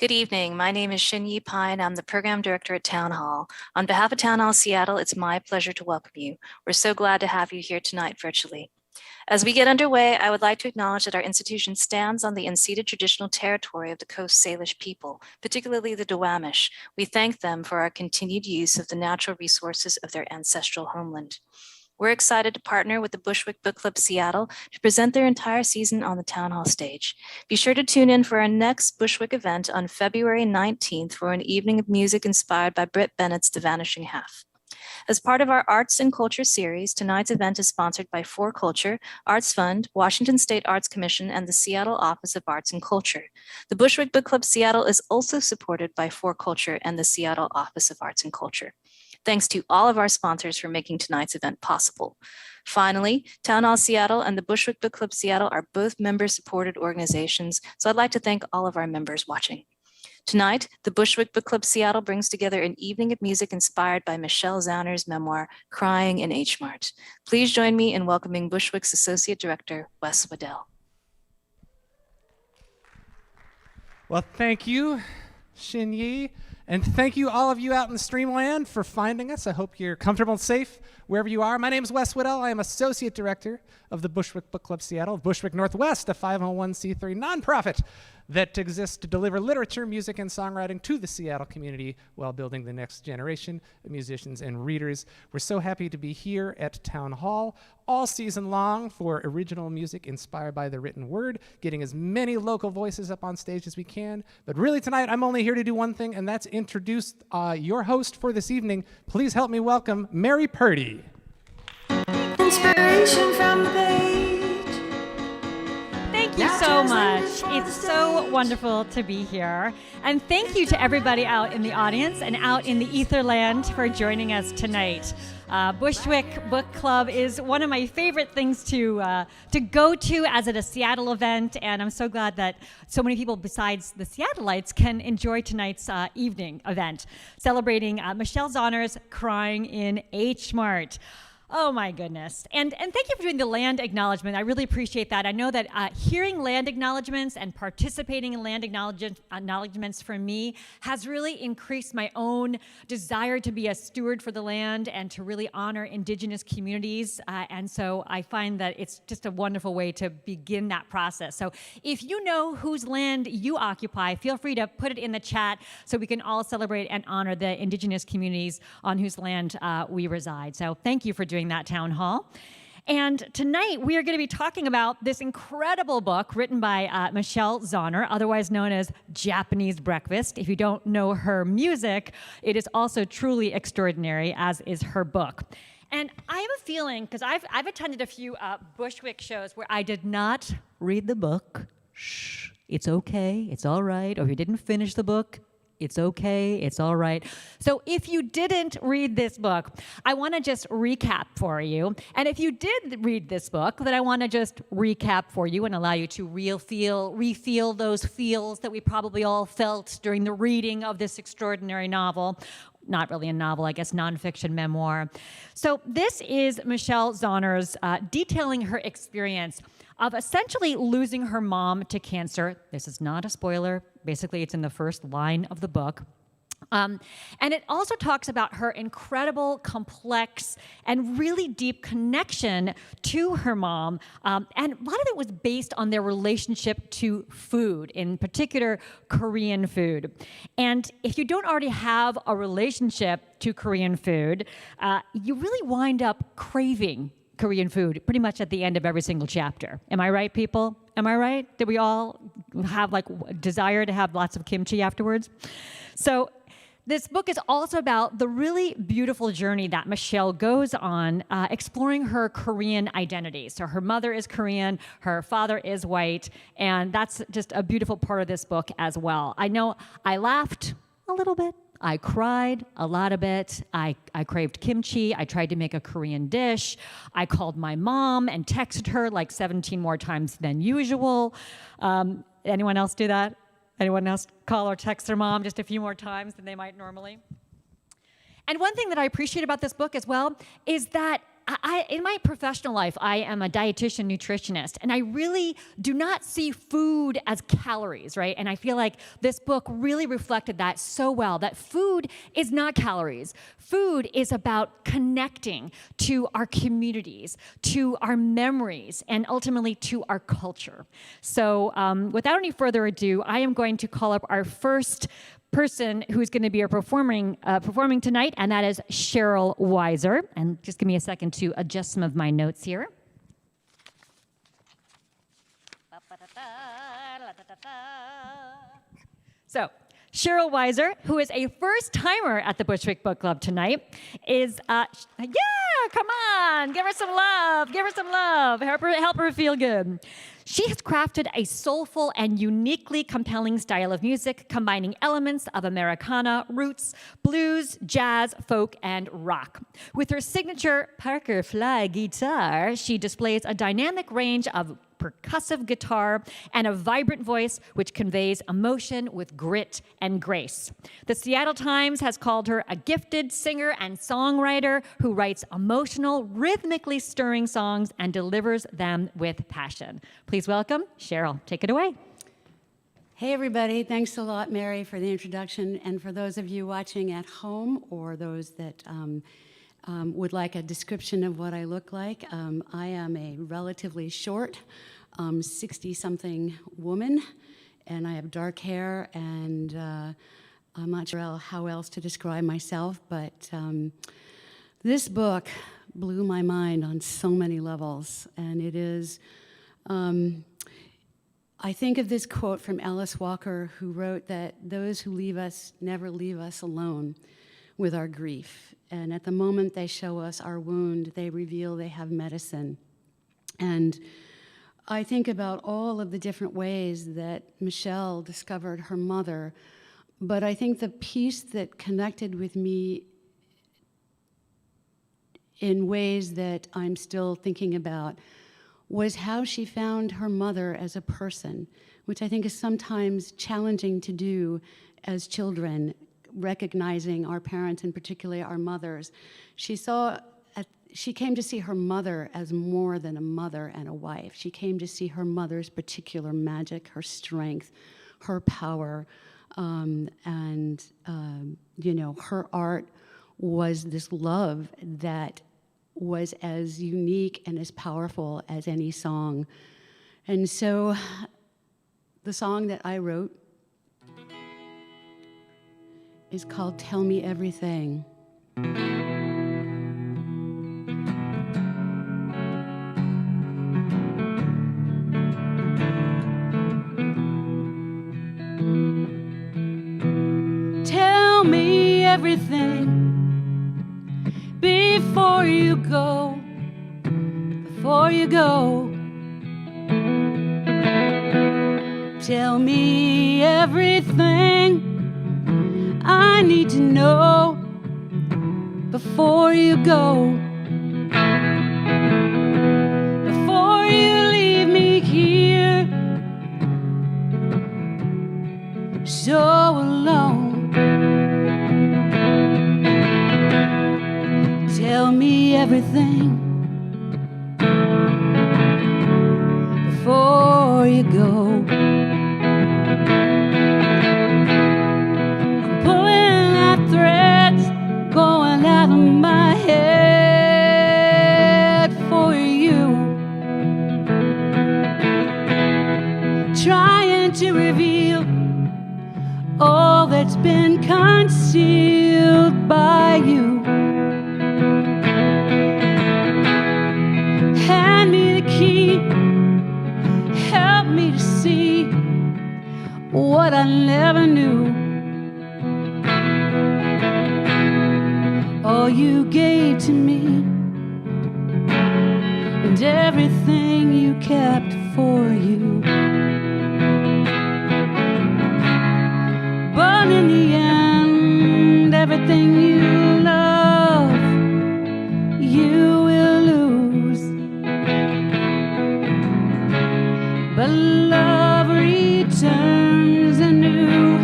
Good evening. My name is Shin-Yi Pine. I'm the program director at Town Hall. On behalf of Town Hall Seattle, it's my pleasure to welcome you. We're so glad to have you here tonight virtually. As we get underway, I would like to acknowledge that our institution stands on the unceded traditional territory of the Coast Salish people, particularly the Duwamish. We thank them for our continued use of the natural resources of their ancestral homeland. We're excited to partner with the Bushwick Bookclub Seattle to present their entire season on the Town Hall stage. Be sure to tune in for our next Bushwick event on February 19th for an evening of music inspired by Britt Bennett's The Vanishing Half. As part of our Arts and Culture series, tonight's event is sponsored by For Culture, Arts Fund, Washington State Arts Commission, and the Seattle Office of Arts and Culture. The Bushwick Book Club Seattle is also supported by For Culture and the Seattle Office of Arts and Culture. Thanks to all of our sponsors for making tonight's event possible. Finally, Town Hall Seattle and the Bushwick Book Club Seattle are both member-supported organizations, so I'd like to thank all of our members watching. Tonight, the Bushwick Book Club Seattle brings together an evening of music inspired by Michelle Zauner's memoir, Crying in H Mart. Please join me in welcoming Bushwick's Associate Director, Wes Weddell. Well, thank you, Shin-Yi. And thank you, all of you out in the Streamland, for finding us. I hope you're comfortable and safe wherever you are. My name is Wes Weddell. I am Associate Director of the Bushwick Book Club Seattle, Bushwick Northwest, a 501c3 nonprofit that exists to deliver literature, music, and songwriting to the Seattle community while building the next generation of musicians and readers. We're so happy to be here at Town Hall all season long for original music inspired by the written word, getting as many local voices up on stage as we can. But really tonight, I'm only here to do one thing, and that's introduce your host for this evening. Please help me welcome Mary Purdy. Inspiration from the page. Thank you so much. It's so wonderful to be here. And thank you to everybody out in the audience and out in the etherland for joining us tonight. Bushwick Book Club is one of my favorite things to go to as at a Seattle event, and I'm so glad that so many people besides the Seattleites can enjoy tonight's evening event, celebrating Michelle Zauner's Crying in H Mart. Oh my goodness. And thank you for doing the land acknowledgement. I really appreciate that. I know that hearing land acknowledgements and participating in land acknowledgements for me has really increased my own desire to be a steward for the land and to really honor indigenous communities. And so I find that it's just a wonderful way to begin that process. So if you know whose land you occupy, feel free to put it in the chat so we can all celebrate and honor the indigenous communities on whose land we reside. So thank you for doing that, Town Hall. And tonight we are going to be talking about this incredible book written by Michelle Zauner, otherwise known as Japanese Breakfast. If you don't know her music, it is also truly extraordinary, as is her book. And I have a feeling, because I've attended a few Bushwick shows where I did not read the book. Shh, it's okay, it's all right. Or if you didn't finish the book, it's okay, it's all right. So if you didn't read this book, I want to just recap for you. And if you did read this book, then I want to just recap for you and allow you to refeel those feels that we probably all felt during the reading of this extraordinary novel. Not really a novel, I guess, nonfiction memoir. So this is Michelle Zauner's detailing her experience of essentially losing her mom to cancer. This is not a spoiler. Basically, it's in the first line of the book. And it also talks about her incredible, complex, and really deep connection to her mom. And a lot of it was based on their relationship to food, in particular, Korean food. And if you don't already have a relationship to Korean food, you really wind up craving Korean food pretty much at the end of every single chapter. Am I right, people? Am I right? Did we all have like a desire to have lots of kimchi afterwards? So this book is also about the really beautiful journey that Michelle goes on exploring her Korean identity. So her mother is Korean, her father is white, and that's just a beautiful part of this book as well. I know I laughed a little bit. I cried a lot of it. I craved kimchi. I tried to make a Korean dish. I called my mom and texted her like 17 more times than usual. Anyone else do that? Anyone else call or text their mom just a few more times than they might normally? And one thing that I appreciate about this book as well is that in my professional life, I am a dietitian nutritionist, and I really do not see food as calories, right? And I feel like this book really reflected that so well, that food is not calories. Food is about connecting to our communities, to our memories, and ultimately to our culture. So without any further ado, I am going to call up our first person who's going to be performing tonight, and that is Sheryl Wiser. And just give me a second to adjust some of my notes here. So, Sheryl Wiser, who is a first-timer at the Bushwick Book Club tonight, is, come on, give her some love, help her feel good. She has crafted a soulful and uniquely compelling style of music, combining elements of Americana, roots, blues, jazz, folk, and rock. With her signature Parker Fly guitar, she displays a dynamic range of percussive guitar and a vibrant voice which conveys emotion with grit and grace. The Seattle Times has called her a gifted singer and songwriter who writes emotional, rhythmically stirring songs and delivers them with passion. Please welcome Sheryl. Take it away. Hey, everybody. Thanks a lot, Mary, for the introduction. And for those of you watching at home or those that would like a description of what I look like, I am a relatively short, 60-something woman, and I have dark hair, and I'm not sure how else to describe myself, but this book blew my mind on so many levels, and it is, I think of this quote from Alice Walker, who wrote that those who leave us never leave us alone with our grief. And at the moment they show us our wound, they reveal they have medicine. And I think about all of the different ways that Michelle discovered her mother, but I think the piece that connected with me in ways that I'm still thinking about was how she found her mother as a person, which I think is sometimes challenging to do as children, recognizing our parents, and particularly our mothers. She came to see her mother as more than a mother and a wife. She came to see her mother's particular magic, her strength, her power, and her art was this love that was as unique and as powerful as any song. And so the song that I wrote is called Tell Me Everything. everything before you go, before you go. Tell me everything I need to know before you go, before you leave me here so alone. Tell me everything before you go. I'm pulling at threads going out of my head for you, trying to reveal all that's been concealed by you. Hand me the key, help me to see what I never knew. All you gave to me and everything you kept for you. But in the end, everything you love, you will lose. But love returns anew,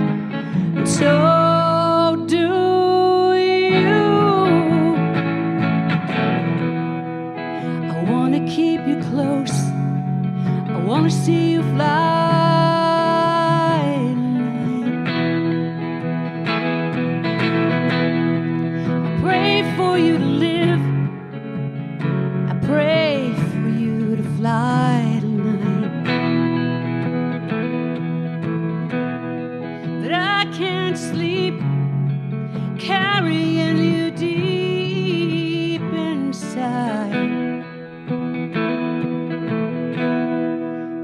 and so do you. I want to keep you close, I want to see you fly. For you to live, I pray for you to fly tonight. But I can't sleep, carrying you deep inside,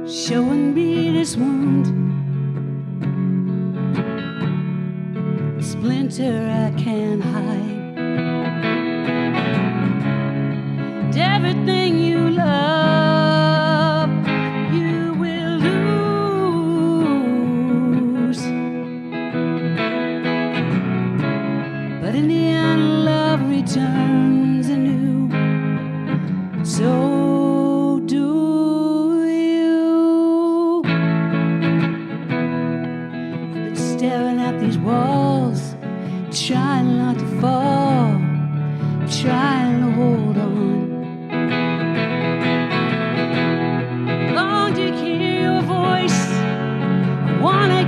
showing me this wound, a splinter I can't hide. Everything you love, you will lose. But in the end, love returns anew. So do you. I've been staring at these walls, trying not to fall, trying to hold on.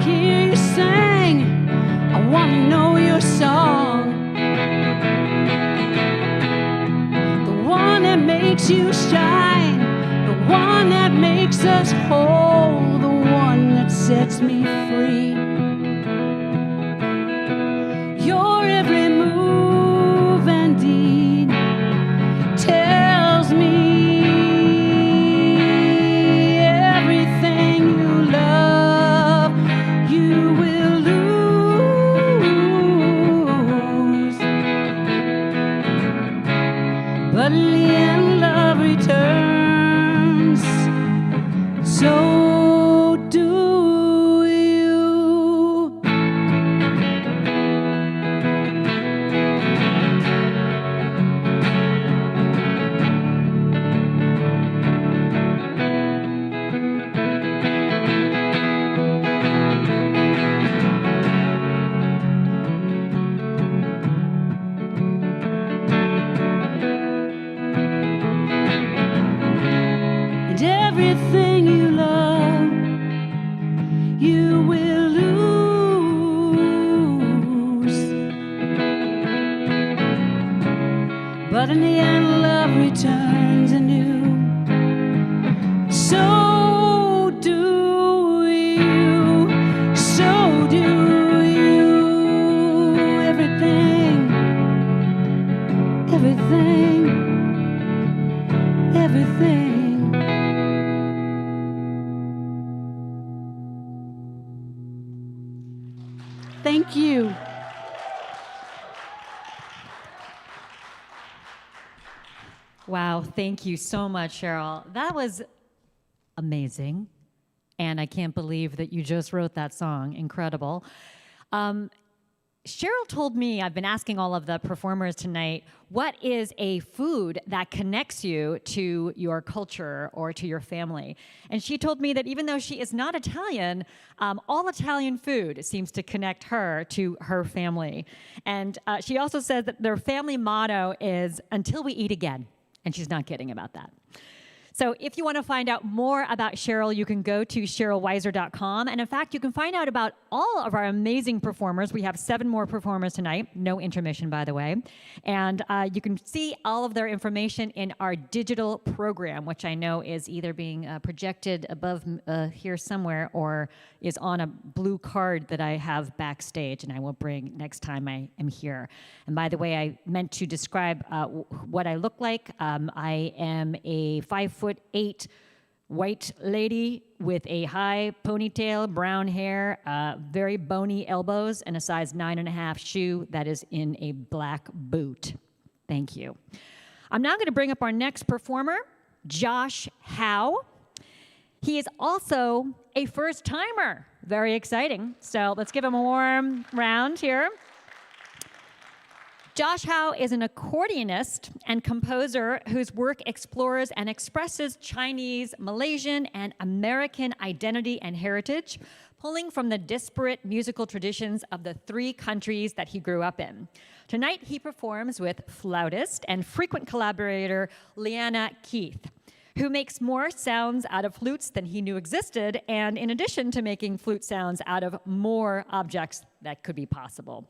Hear you sing, I want to know your song, the one that makes you shine, the one that makes us whole, the one that sets me free. Your every move and deed tells me so do you. And everything you love, you will lose. But in the end, love returns anew. So do you, so do you. Everything, everything, everything. Thank you. Wow, thank you so much, Sheryl. That was amazing. And I can't believe that you just wrote that song. Incredible. Sheryl told me, I've been asking all of the performers tonight, what is a food that connects you to your culture or to your family? And she told me that even though she is not Italian, all Italian food seems to connect her to her family. And she also said that their family motto is, until we eat again. And she's not kidding about that. So if you want to find out more about Sheryl, you can go to SherylWiser.com. And in fact, you can find out about all of our amazing performers. We have 7 more performers tonight. No intermission, by the way. And you can see all of their information in our digital program, which I know is either being projected above here somewhere or is on a blue card that I have backstage and I will bring next time I am here. And by the way, I meant to describe what I look like. I am a 5'8" white lady with a high ponytail, brown hair, very bony elbows, and a size 9.5 shoe that is in a black boot. Thank you. I'm now going to bring up our next performer, Josh Howe. He is also a first-timer. Very exciting. So let's give him a warm round here. Josh Howe is an accordionist and composer whose work explores and expresses Chinese, Malaysian, and American identity and heritage, pulling from the disparate musical traditions of the 3 countries that he grew up in. Tonight, he performs with flautist and frequent collaborator Leanna Keith, who makes more sounds out of flutes than he knew existed, and in addition to making flute sounds out of more objects that could be possible.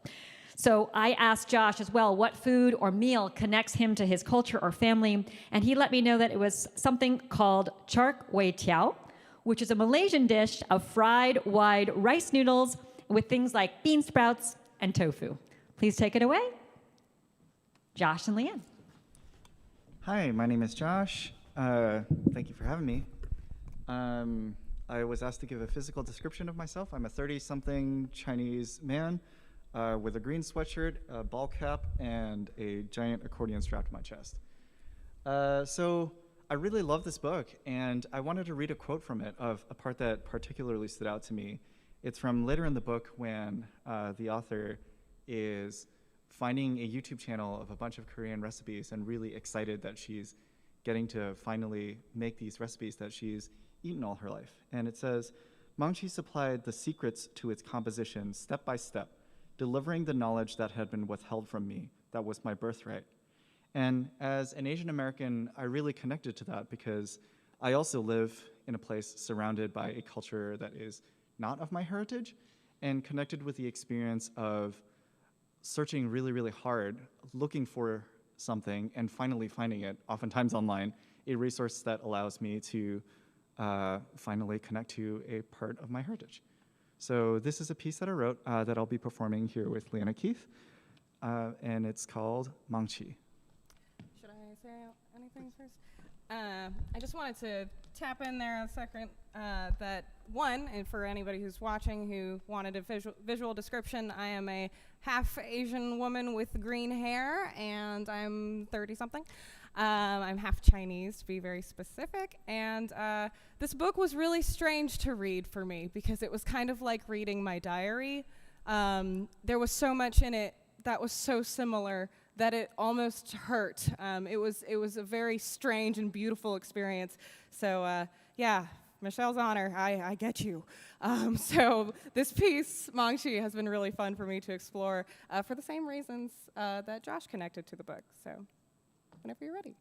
So I asked Josh as well what food or meal connects him to his culture or family, and he let me know that it was something called char kway teow, which is a Malaysian dish of fried wide rice noodles with things like bean sprouts and tofu. Please take it away, Josh and Leanne. Hi, my name is Josh. Thank you for having me. I was asked to give a physical description of myself. I'm a 30-something Chinese man with a green sweatshirt, a ball cap, and a giant accordion strapped to my chest. So I really love this book, and I wanted to read a quote from it of a part that particularly stood out to me. It's from later in the book when the author is finding a YouTube channel of a bunch of Korean recipes and really excited that she's getting to finally make these recipes that she's eaten all her life. And it says, Mangchi supplied the secrets to its composition step by step, delivering the knowledge that had been withheld from me, that was my birthright. And as an Asian American, I really connected to that because I also live in a place surrounded by a culture that is not of my heritage, and connected with the experience of searching really, really hard, looking for something, and finally finding it, oftentimes online, a resource that allows me to finally connect to a part of my heritage. So this is a piece that I wrote that I'll be performing here with Leanna Keith, and it's called Mangchi. Should I say anything first? I just wanted to tap in there a second that one, and for anybody who's watching who wanted a visual description, I am a half Asian woman with green hair, and I'm 30-something. I'm half Chinese, to be very specific, and this book was really strange to read for me because it was kind of like reading my diary. There was so much in it that was so similar that it almost hurt. It was a very strange and beautiful experience. So yeah, Michelle Zauner, I get you. So this piece, Mangchi, has been really fun for me to explore for the same reasons that Josh connected to the book. So whenever you're ready.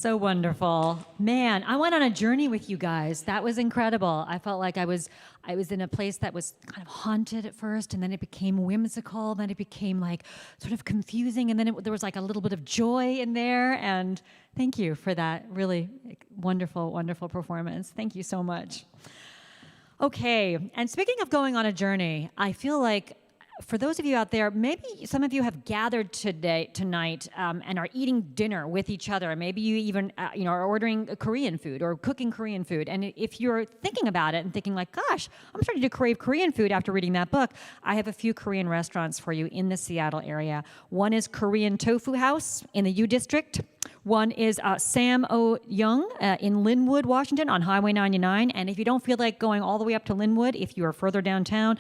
So wonderful. Man, I went on a journey with you guys. That was incredible. I felt like I was in a place that was kind of haunted at first, and then it became whimsical, then it became like sort of confusing, and then there was like a little bit of joy in there, and thank you for that really wonderful, wonderful performance. Thank you so much. Okay, and speaking of going on a journey, I feel like for those of you out there, maybe some of you have gathered tonight, and are eating dinner with each other. Maybe you even, are ordering Korean food or cooking Korean food. And if you're thinking about it and thinking like, gosh, I'm starting to crave Korean food after reading that book, I have a few Korean restaurants for you in the Seattle area. One is Korean Tofu House in the U District. One is Sam O. Young in Linwood, Washington on Highway 99. And if you don't feel like going all the way up to Linwood, if you are further downtown,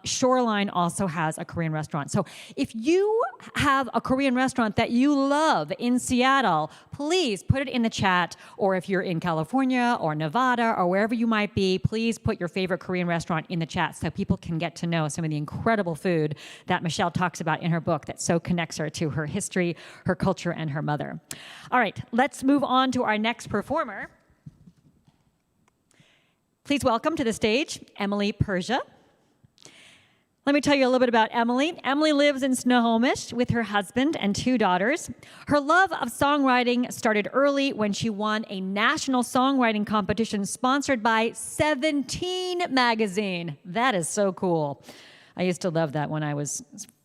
Shoreline also has a Korean restaurant. So if you have a Korean restaurant that you love in Seattle, please put it in the chat. Or if you're in California or Nevada or wherever you might be, please put your favorite Korean restaurant in the chat so people can get to know some of the incredible food that Michelle talks about in her book that so connects her to her history, her culture, and her mother. All right, let's move on to our next performer. Please welcome to the stage, Emily Persha. Let me tell you a little bit about Emily. Emily lives in Snohomish with her husband and 2 daughters. Her love of songwriting started early when she won a national songwriting competition sponsored by 17 magazine. That is so cool. I used to love that when I was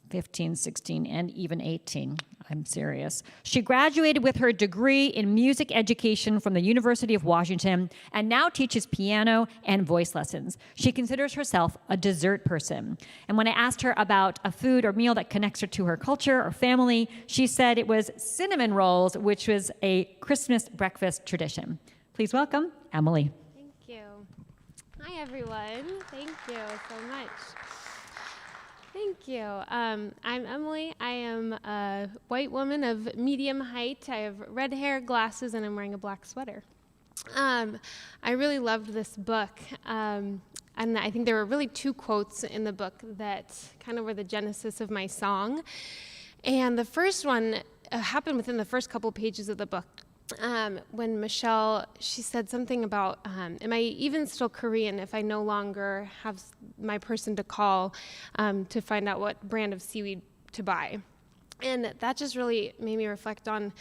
15, 16, and even 18. I'm serious. She graduated with her degree in music education from the University of Washington and now teaches piano and voice lessons. She considers herself a dessert person. And when I asked her about a food or meal that connects her to her culture or family, she said it was cinnamon rolls, which was a Christmas breakfast tradition. Please welcome Emily. Thank you. Hi, everyone. Thank you so much. Thank you. I'm Emily. I am a white woman of medium height. I have red hair, glasses, and I'm wearing a black sweater. I really loved this book. And I think there were really 2 quotes in the book that kind of were the genesis of my song. And the first one happened within the first couple pages of the book. When Michelle, she said something about, am I even still Korean if I no longer have my person to call to find out what brand of seaweed to buy? And that just really made me reflect on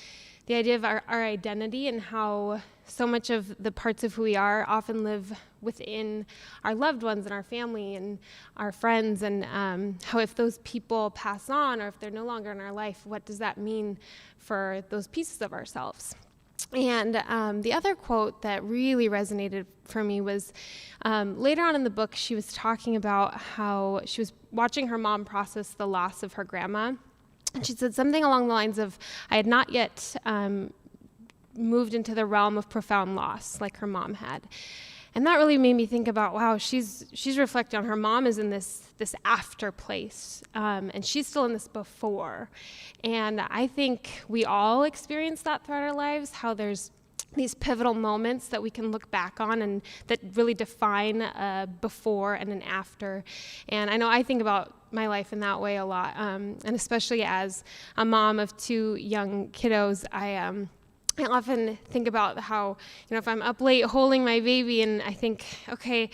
the idea of our identity and how so much of the parts of who we are often live within our loved ones and our family and our friends, and how if those people pass on or if they're no longer in our life, what does that mean for those pieces of ourselves? And the other quote that really resonated for me was later on in the book, she was talking about how she was watching her mom process the loss of her grandma. And she said something along the lines of, I had not yet moved into the realm of profound loss like her mom had. And that really made me think about, wow, she's reflecting on her mom is in this after place, and she's still in this before. And I think we all experience that throughout our lives, how there's these pivotal moments that we can look back on and that really define a before and an after. And I know I think about my life in that way a lot, and especially as a mom of 2 young kiddos, I often think about how, if I'm up late holding my baby and I think, okay,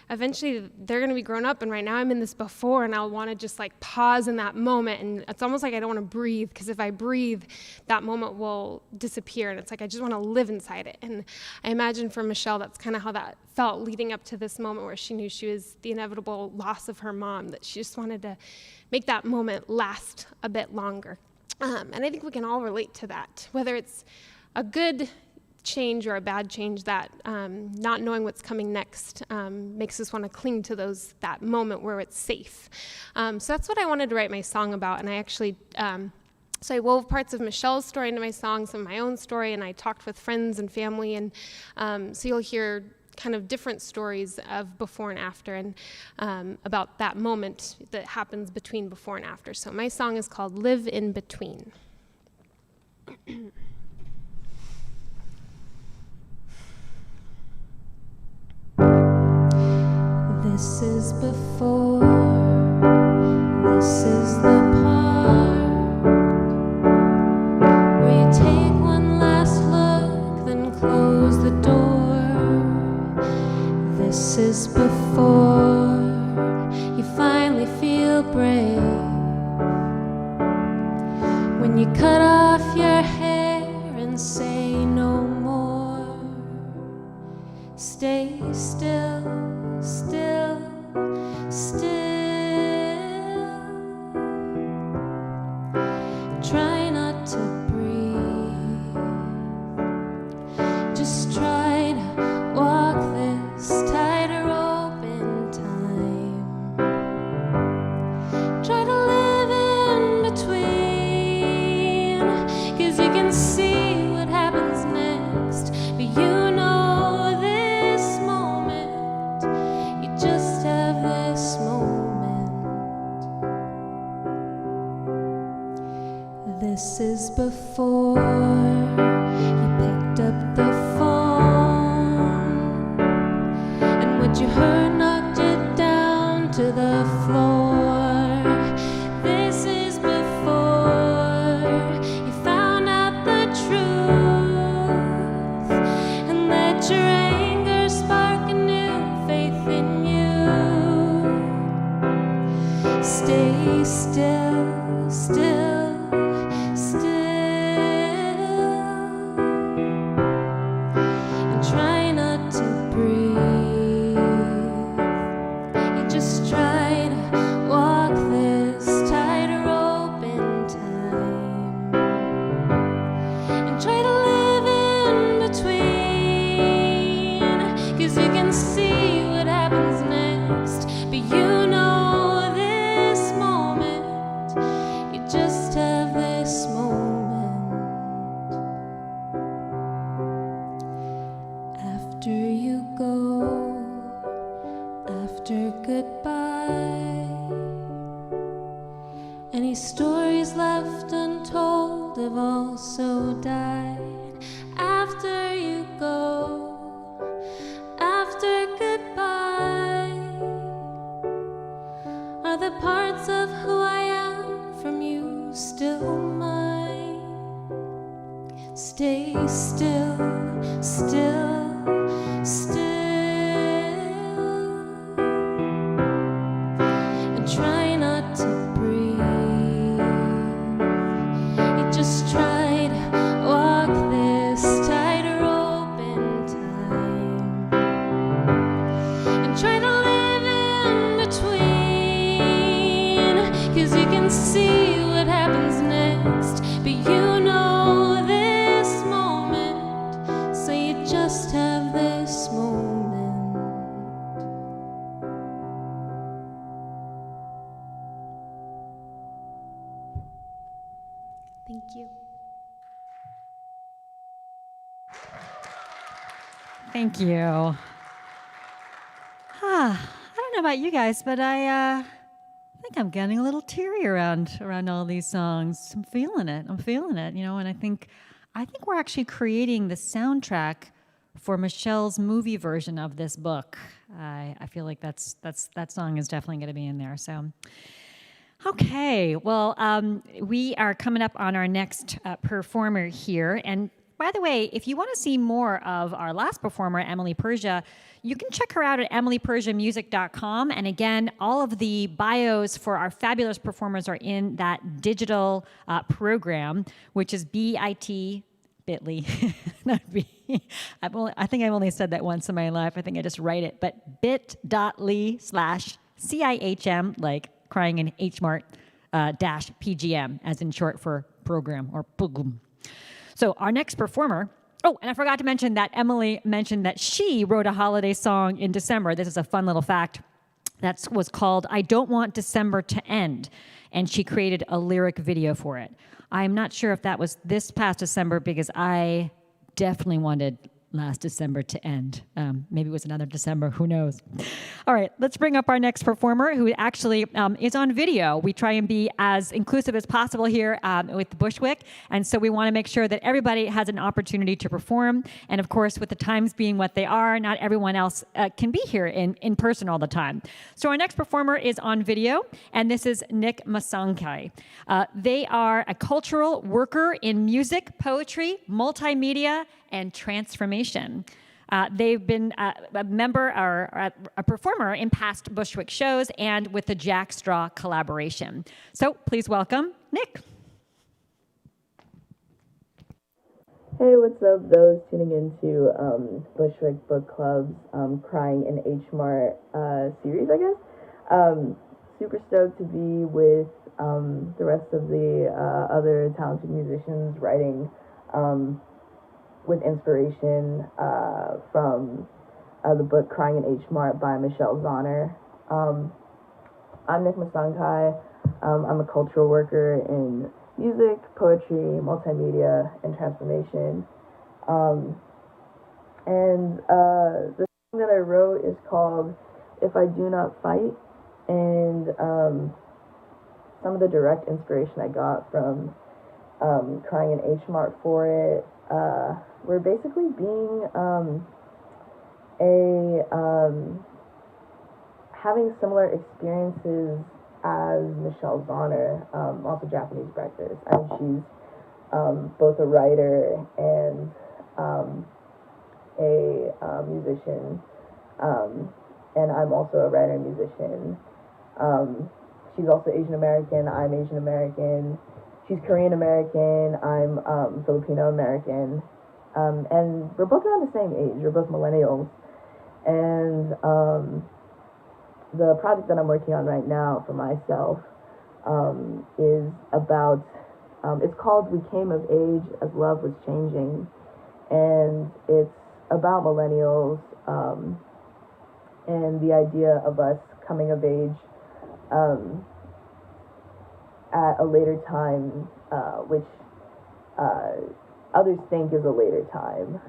eventually they're going to be grown up, and right now I'm in this before, and I'll want to just like pause in that moment, and it's almost like I don't want to breathe, because if I breathe, that moment will disappear, and it's like I just want to live inside it. And I imagine for Michelle, that's kind of how that felt leading up to this moment where she knew she was the inevitable loss of her mom, that she just wanted to make that moment last a bit longer. And I think we can all relate to that, whether it's a good change or a bad change, that not knowing what's coming next makes us want to cling to that moment where it's safe. So that's what I wanted to write my song about. And I actually, so I wove parts of Michelle's story into my song, some of my own story, and I talked with friends and family. And so you'll hear kind of different stories of before and after, and about that moment that happens between before and after. So my song is called Live in Between. This is before, this is the part where you take one last look This is before you finally feel brave. When you cut off your hair and say no more. Stay still, still, still. Try not to breathe. Just try to walk this tightrope in time. Try to live in between, 'cause you can see what happens next, but you know this moment, you just have this moment. This is before you picked up the phone, and what you heard knocked you down to the floor. This is before you found out the truth, and let your anger spark a new faith in you. Stay still, still, still, and try not to breathe. You just try to walk this tightrope in time, and try to live in between, 'cause you can see what happens next, but you know this moment, you just have this moment. After you go, after goodbye, any stories left untold have also died. After you go, after goodbye, are the parts of who I am from you still mine? Stay still, still, still, and try not to breathe. You just try to walk this tightrope in time, and try to live in between, 'cause you can see what happens next, but you know this moment, so you just have this moment. Thank you. Thank you. I don't know about you guys, but I think I'm getting a little teary around all these songs. I'm feeling it, you know, and I think we're actually creating the soundtrack for Michelle's movie version of this book. I feel like that song is definitely going to be in there. So, okay, well, we are coming up on our next performer here, and by the way, if you want to see more of our last performer, Emily Persha, you can check her out at emilypershamusic.com. And again, all of the bios for our fabulous performers are in that digital program, which is bit.ly. Not B. I think I've only said that once in my life. I think I just write it. But bit.ly/CIHM, like crying in H Mart, dash PGM, as in short for program or PGM. So our next performer, oh, and I forgot to mention that Emily mentioned that she wrote a holiday song in December. This is a fun little fact. That was called I Don't Want December to End, and she created a lyric video for it. I'm not sure if that was this past December, because I definitely wanted last December to end. Maybe it was another December, who knows. All right, let's bring up our next performer, who actually is on video. We try and be as inclusive as possible here with Bushwick, and so we want to make sure that everybody has an opportunity to perform. And of course, with the times being what they are, not everyone else can be here in person all the time. So our next performer is on video, and this is Nic Mansangkay. They are a cultural worker in music, poetry, multimedia, and transformation. They've been a member or a performer in past Bushwick shows and with the Jack Straw collaboration. So please welcome Nic. Hey, what's up, those tuning into Bushwick Book Club's Crying in H Mart series, I guess. Super stoked to be with the rest of the other talented musicians writing with inspiration from the book Crying in H Mart by Michelle Zauner. I'm Nic Mansangkay. I'm a cultural worker in music, poetry, multimedia, and transformation. The song that I wrote is called If I Do Not Fight, and some of the direct inspiration I got from Crying in H Mart for it were basically being having similar experiences as Michelle Zauner, also Japanese breakfast. And she's both a writer and a musician. And I'm also a writer and musician. She's also Asian American. I'm Asian American. She's Korean American. I'm Filipino American. And we're both around the same age. We're both millennials. And the project that I'm working on right now for myself is about, it's called We Came of Age as Love Was Changing. And it's about millennials and the idea of us coming of age at a later time, which others think is a later time.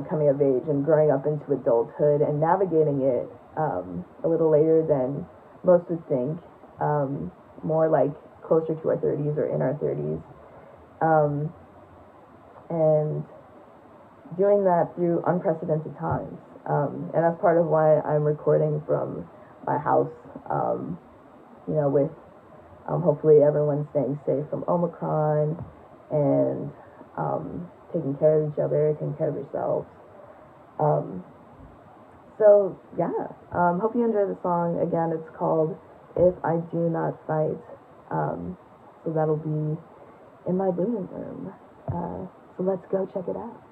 Coming of age and growing up into adulthood and navigating it a little later than most would think, more like closer to our 30s or in our 30s. And doing that through unprecedented times. And that's part of why I'm recording from my house, with hopefully everyone staying safe from Omicron and taking care of each other, taking care of yourselves. Hope you enjoy the song. Again, it's called If I Do Not Fight. So that'll be in my living room. So let's go check it out.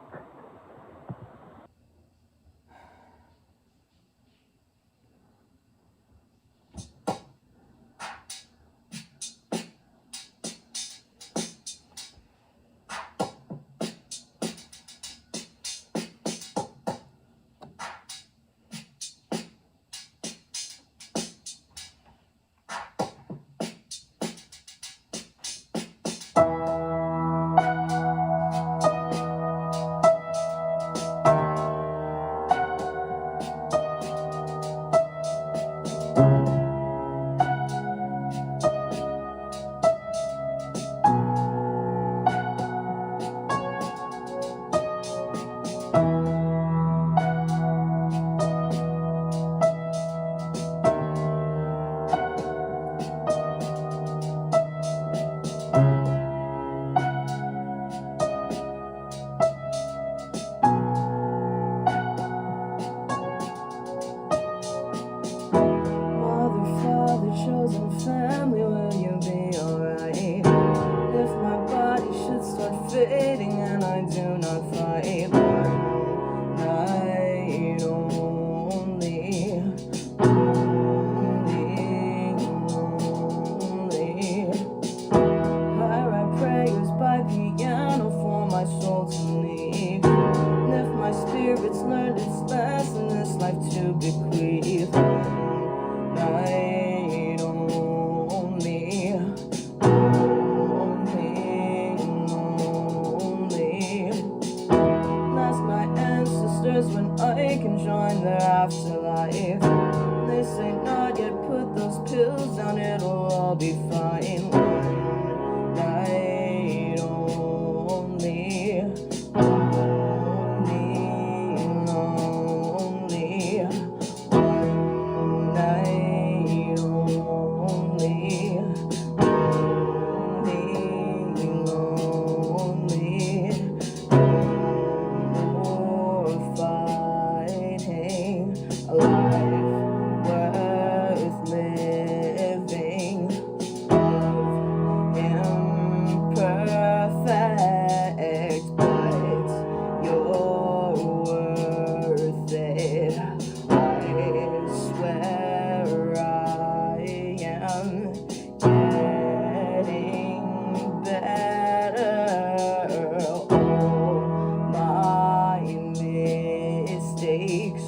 makes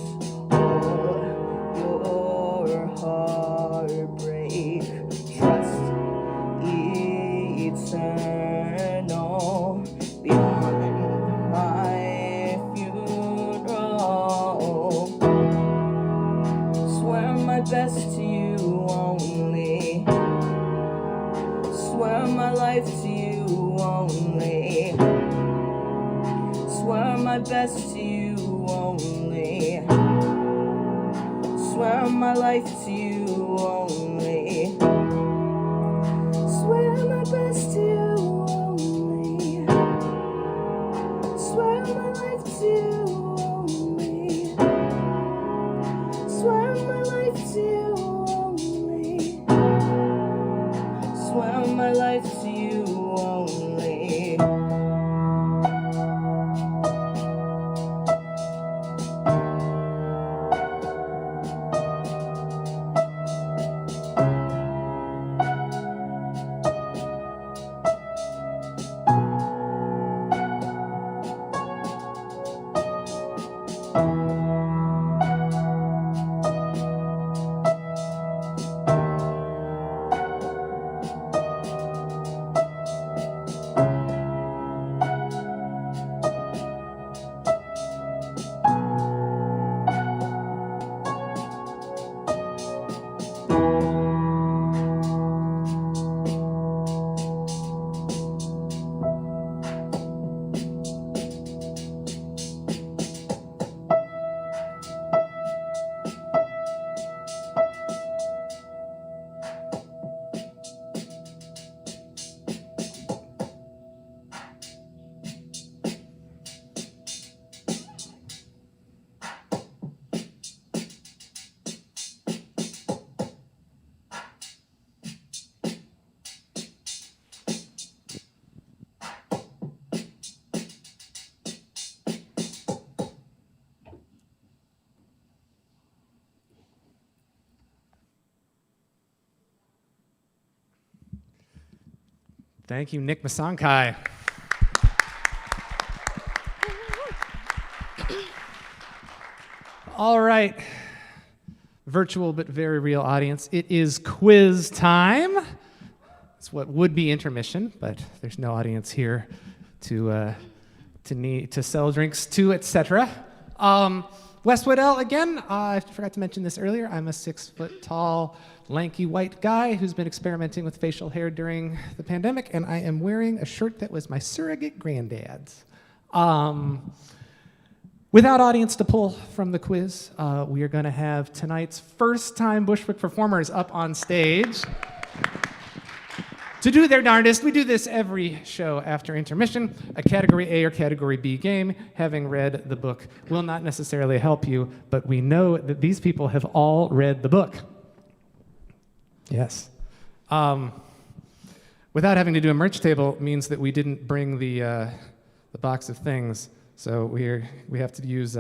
all your heartbreak. Trust eternal beyond my funeral. Swear my best to you only. Swear my life to you only. Swear my best to you only. Swear my life to you only. Swear my best to you only. Swear my life to you only. Swear my life to you only. Swear my life to you only. Thank you, Nic Mansangkay. All right, virtual but very real audience, it is quiz time. It's what would be intermission, but there's no audience here to sell drinks to, etc. Wes Weddell again. I forgot to mention this earlier. I'm a 6 foot tall, lanky white guy who's been experimenting with facial hair during the pandemic, and I am wearing a shirt that was my surrogate granddad's. Without audience to pull from the quiz, we are going to have tonight's first-time Bushwick performers up on stage to do their darndest. We do this every show after intermission. A Category A or Category B game, having read the book, will not necessarily help you, but we know that these people have all read the book. Yes. Without having to do a merch table means that we didn't bring the box of things, so we have to use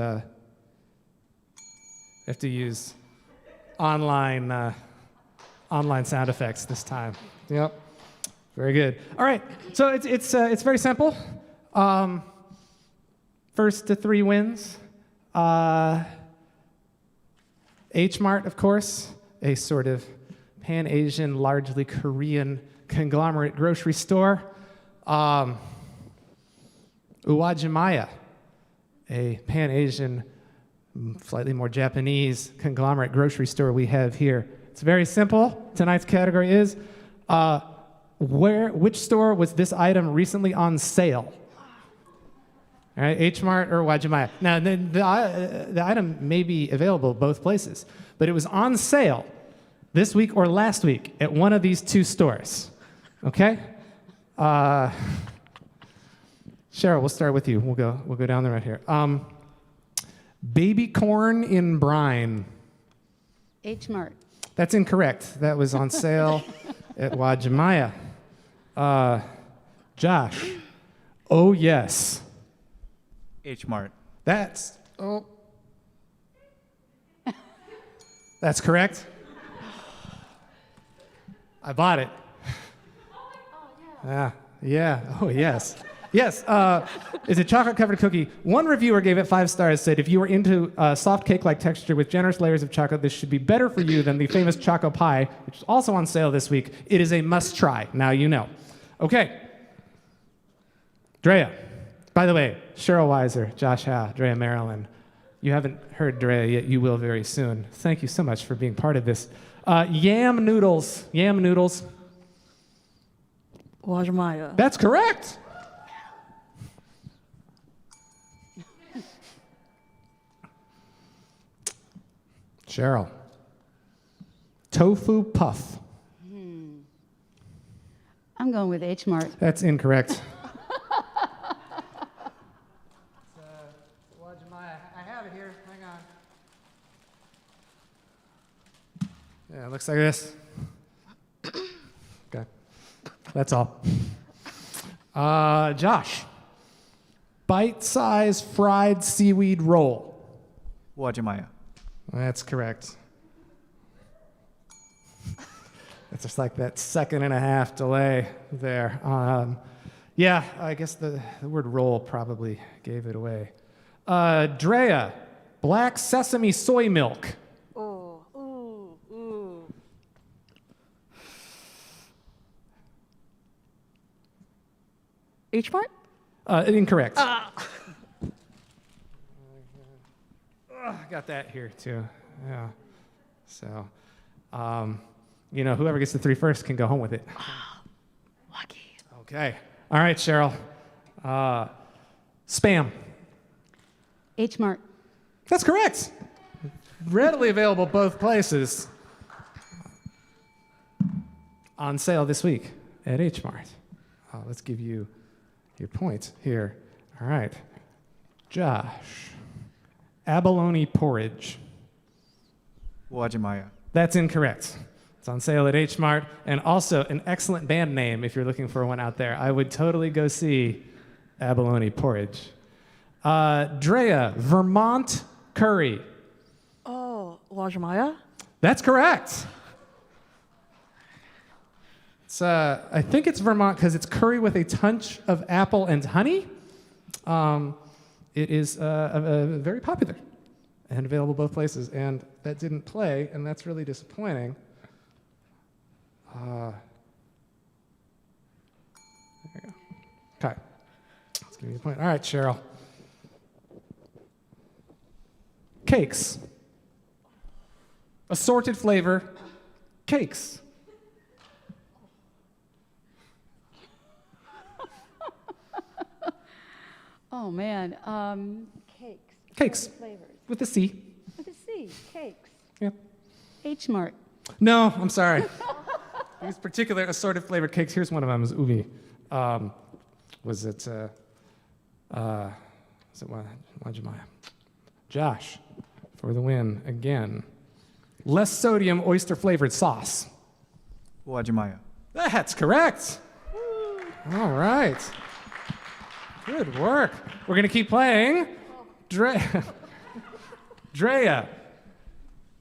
online sound effects this time. Yep. Very good. All right, so it's very simple. First to 3 wins. H Mart, of course, a sort of Pan-Asian, largely Korean conglomerate grocery store. Uwajimaya, a Pan-Asian, slightly more Japanese conglomerate grocery store we have here. It's very simple. Tonight's category is which store was this item recently on sale? All right, H Mart or Uwajimaya. Now, the item may be available both places, but it was on sale this week or last week at one of these 2 stores. Okay? Sheryl, we'll start with you. We'll go down the road here. Baby corn in brine. H Mart. That's incorrect. That was on sale at Uwajimaya. Josh. Oh yes. H Mart. That's correct. I bought it. Yeah. Oh yes. Yes, it's a chocolate-covered cookie. One reviewer gave it 5 stars, said, if you were into soft cake-like texture with generous layers of chocolate, this should be better for you than the famous Choco Pie, which is also on sale this week. It is a must-try. Now you know. Okay. Drea. By the way, Sheryl Wiser, Josh Howe, Drea Marilyn. You haven't heard Drea yet. You will very soon. Thank you so much for being part of this. Yam noodles. Yam noodles. Wajmaya. That's correct. Sheryl. Tofu puff. I'm going with H Mart. That's incorrect. I have it here. Hang on. Yeah, it looks like this. Okay. That's all. Josh. Bite-sized fried seaweed roll. Wajmaya. That's correct. It's just like that 1.5 delay there. Yeah, I guess the word roll probably gave it away. Drea, black sesame soy milk. H Mart? Incorrect. Got that here too. Yeah. So, whoever gets the 3 first can go home with it. Lucky. Okay. All right, Sheryl. Spam. H Mart. That's correct. Readily available both places. On sale this week at H Mart. Let's give you your points here. All right. Josh. Abalone porridge. Wajmaya. That's incorrect. It's on sale at H Mart, and also an excellent band name if you're looking for one out there. I would totally go see Abalone porridge. Drea, Vermont curry. Oh, Wajmaya? That's correct. It's, I think it's Vermont because it's curry with a touch of apple and honey. It is very popular and available both places, and that didn't play, and that's really disappointing. There you go. Okay. Let's give you a point. All right, Sheryl. Cakes. Assorted flavor. Cakes. Oh, man. Cakes. Cakes. Flavors. With a C. With a C. Cakes. Yep. H Mart. No, I'm sorry. These particular assorted flavored cakes, here's one of them, is ubi. Was it Wajmaya? Josh, for the win again. Less sodium oyster flavored sauce. Wajmaya. That's correct. All right. Good work. We're going to keep playing. Drea.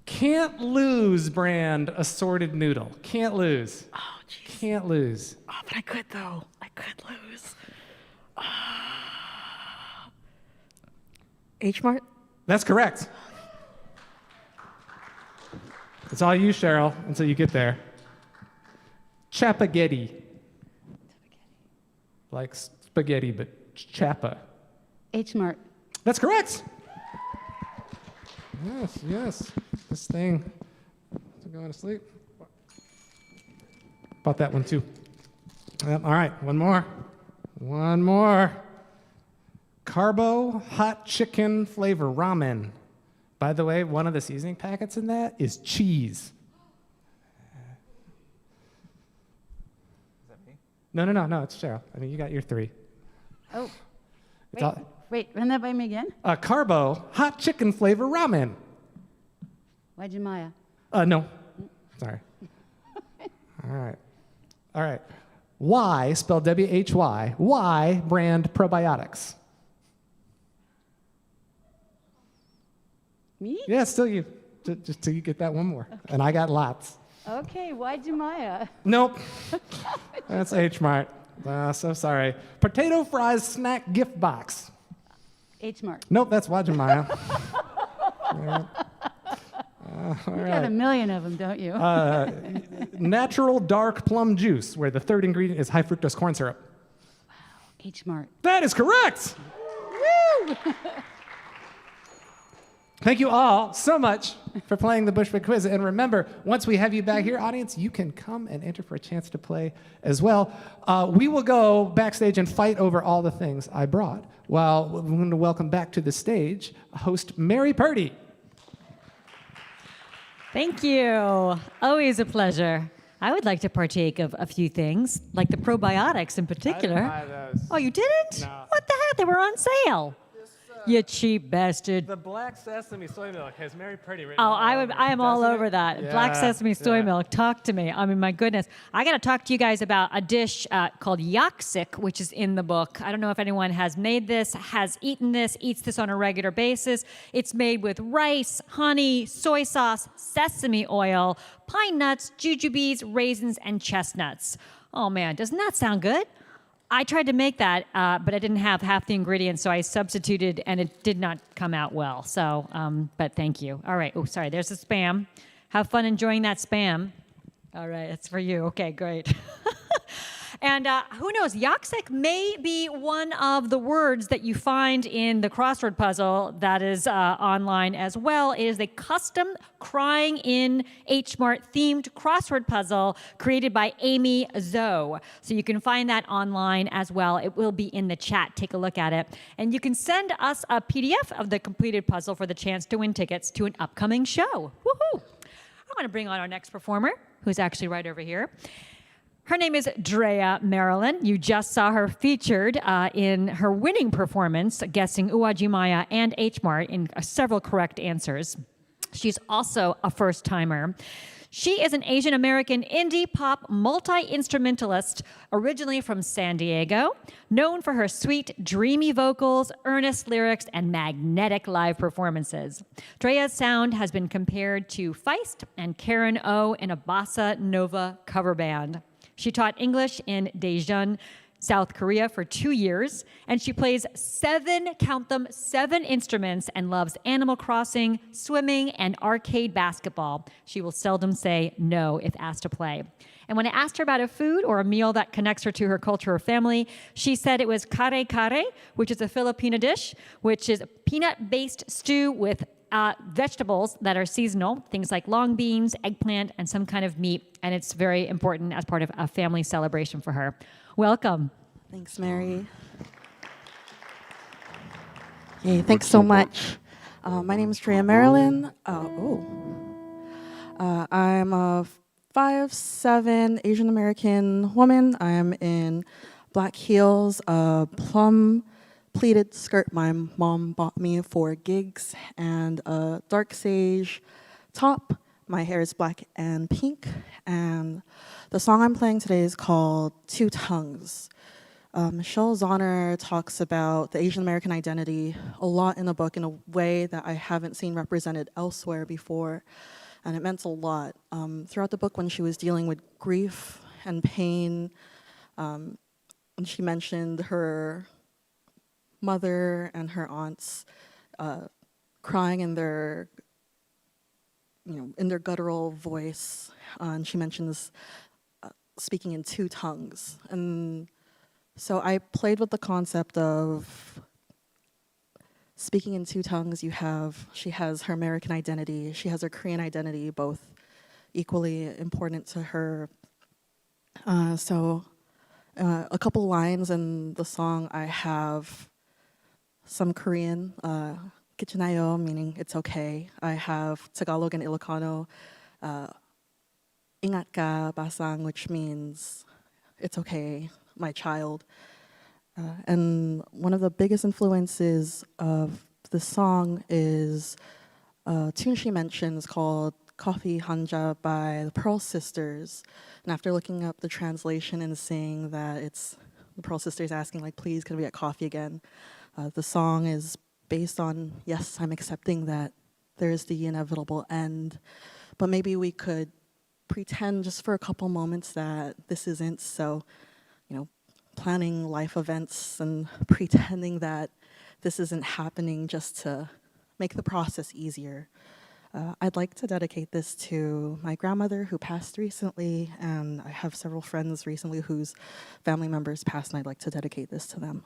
Can't lose brand assorted noodle. Can't lose. Oh, jeez. Can't lose. Oh, but I could, though. I could lose. H Mart? That's correct. It's all you, Sheryl, until you get there. Chapaghetti. Like spaghetti, but chapa. H Mart. That's correct. Yes, yes. This thing is going to sleep. Bought that one too. Yep, all right, one more. One more. Carbo hot chicken flavor ramen. By the way, one of the seasoning packets in that is cheese. Is that me? No, it's Sheryl. I mean, you got your 3. Oh. It's Wait, run that by me again. Carbo hot chicken flavor ramen. Wajmaya. No. Sorry. All right. Y, spelled W-H-Y, Y brand probiotics. Me? Yeah, it's still you. Just till you get that one more. And I got lots. Okay, Wajmaya. Nope. That's H Mart. So sorry. Potato fries snack gift box. H Mart. Nope, that's Wajimaya. You have a million of them, don't you? Natural dark plum juice, where the third ingredient is high fructose corn syrup. H Mart. That is correct. Woo! Thank you all so much for playing the Bushwick Quiz. And remember, once we have you back here, audience, you can come and enter for a chance to play as well. We will go backstage and fight over all the things I brought. While we're going to welcome back to the stage host Mary Purdy. Thank you. Always a pleasure. I would like to partake of a few things, like the probiotics in particular. I didn't buy those. Oh, you didn't? No. What the heck? They were on sale. You cheap bastard. The black sesame soy milk has Mary Purdy written Oh, all over it, I am all doesn't over it? that. Yeah, Black sesame soy yeah. milk. Talk to me. I mean, my goodness. I got to talk to you guys about a dish called yaksik, which is in the book. I don't know if anyone has made this, has eaten this, eats this on a regular basis. It's made with rice, honey, soy sauce, sesame oil, pine nuts, jujubes, raisins, and chestnuts. Oh, man. Doesn't that sound good? I tried to make that, but I didn't have half the ingredients, so I substituted, and it did not come out well. So, but thank you. All right. Oh, sorry. There's the spam. Have fun enjoying that spam. All right. That's for you. Okay, great. And who knows, yaksik may be one of the words that you find in the crossword puzzle that is online as well. It is a custom Crying in H Mart themed crossword puzzle created by Amy Zoe. So you can find that online as well. It will be in the chat. Take a look at it. And you can send us a PDF of the completed puzzle for the chance to win tickets to an upcoming show. Woohoo! I want to bring on our next performer, who's actually right over here. Her name is Drea Marilyn. You just saw her featured in her winning performance, guessing Uwajimaya and H Mart in several correct answers. She's also a first-timer. She is an Asian American indie pop multi-instrumentalist, originally from San Diego, known for her sweet, dreamy vocals, earnest lyrics, and magnetic live performances. Drea's sound has been compared to Feist and Karen O in a bossa nova cover band. She taught English in Daejeon, South Korea for 2 years, and she plays 7 instruments and loves Animal Crossing, swimming, and arcade basketball. She will seldom say no if asked to play. And when I asked her about a food or a meal that connects her to her culture or family, she said it was kare kare, which is a Filipino dish, which is a peanut-based stew with vegetables that are seasonal, things like long beans, eggplant, and some kind of meat. And it's very important as part of a family celebration for her. Welcome. Thanks, Mary. Hey, thanks so much. My name is Drea Marilyn. I'm a 5'7" Asian American woman. I am in black heels, a plum pleated skirt my mom bought me for gigs, and a dark sage top. My hair is black and pink, and the song I'm playing today is called Two Tongues. Michelle Zauner talks about the Asian American identity a lot in the book in a way that I haven't seen represented elsewhere before, and it meant a lot. Throughout the book, when she was dealing with grief and pain, when she mentioned her mother and her aunts crying in their guttural voice, and she mentions speaking in two tongues. And so I played with the concept of speaking in two tongues. She has her American identity, she has her Korean identity, both equally important to her. So a couple lines in the song, I have some Korean, Kichinayo, meaning it's okay. I have Tagalog and Ilocano, Ingat ka, basang, which means it's okay, my child. And one of the biggest influences of the song is a tune she mentions called Coffee Hanja by the Pearl Sisters. And after looking up the translation and seeing that it's the Pearl Sisters asking, like, please, can we get coffee again? The song is based on, yes, I'm accepting that there's the inevitable end, but maybe we could pretend just for a couple moments that this isn't. So, planning life events and pretending that this isn't happening just to make the process easier. I'd like to dedicate this to my grandmother who passed recently, and I have several friends recently whose family members passed, and I'd like to dedicate this to them.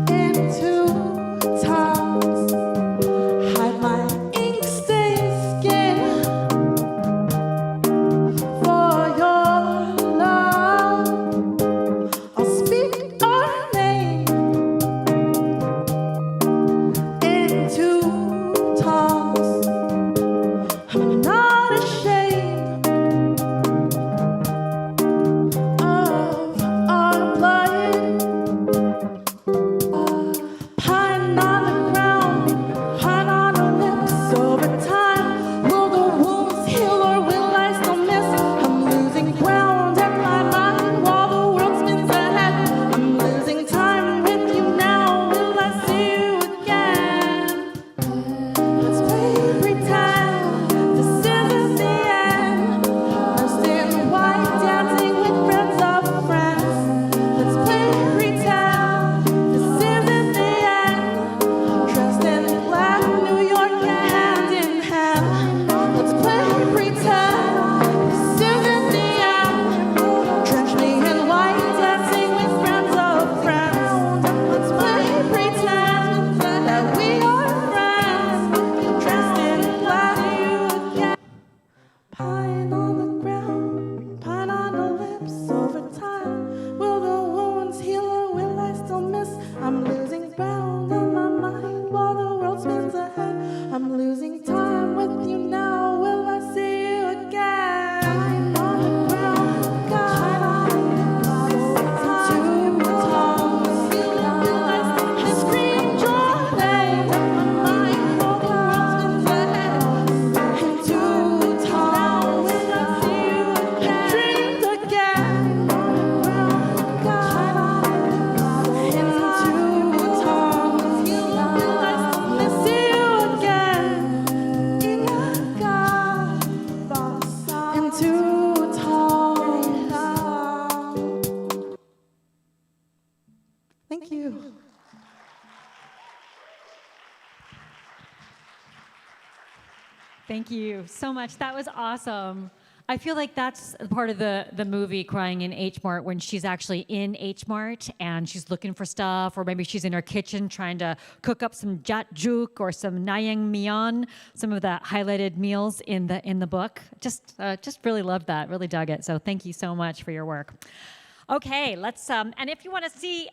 Into time. Thank you so much. That was awesome. I feel like that's part of the movie Crying in H Mart, when she's actually in H Mart and she's looking for stuff, or maybe she's in her kitchen trying to cook up some jatjuk or some naengmyeon, some of the highlighted meals in the book. Just really loved that. Really dug it. So thank you so much for your work. Okay, let's and if you want to see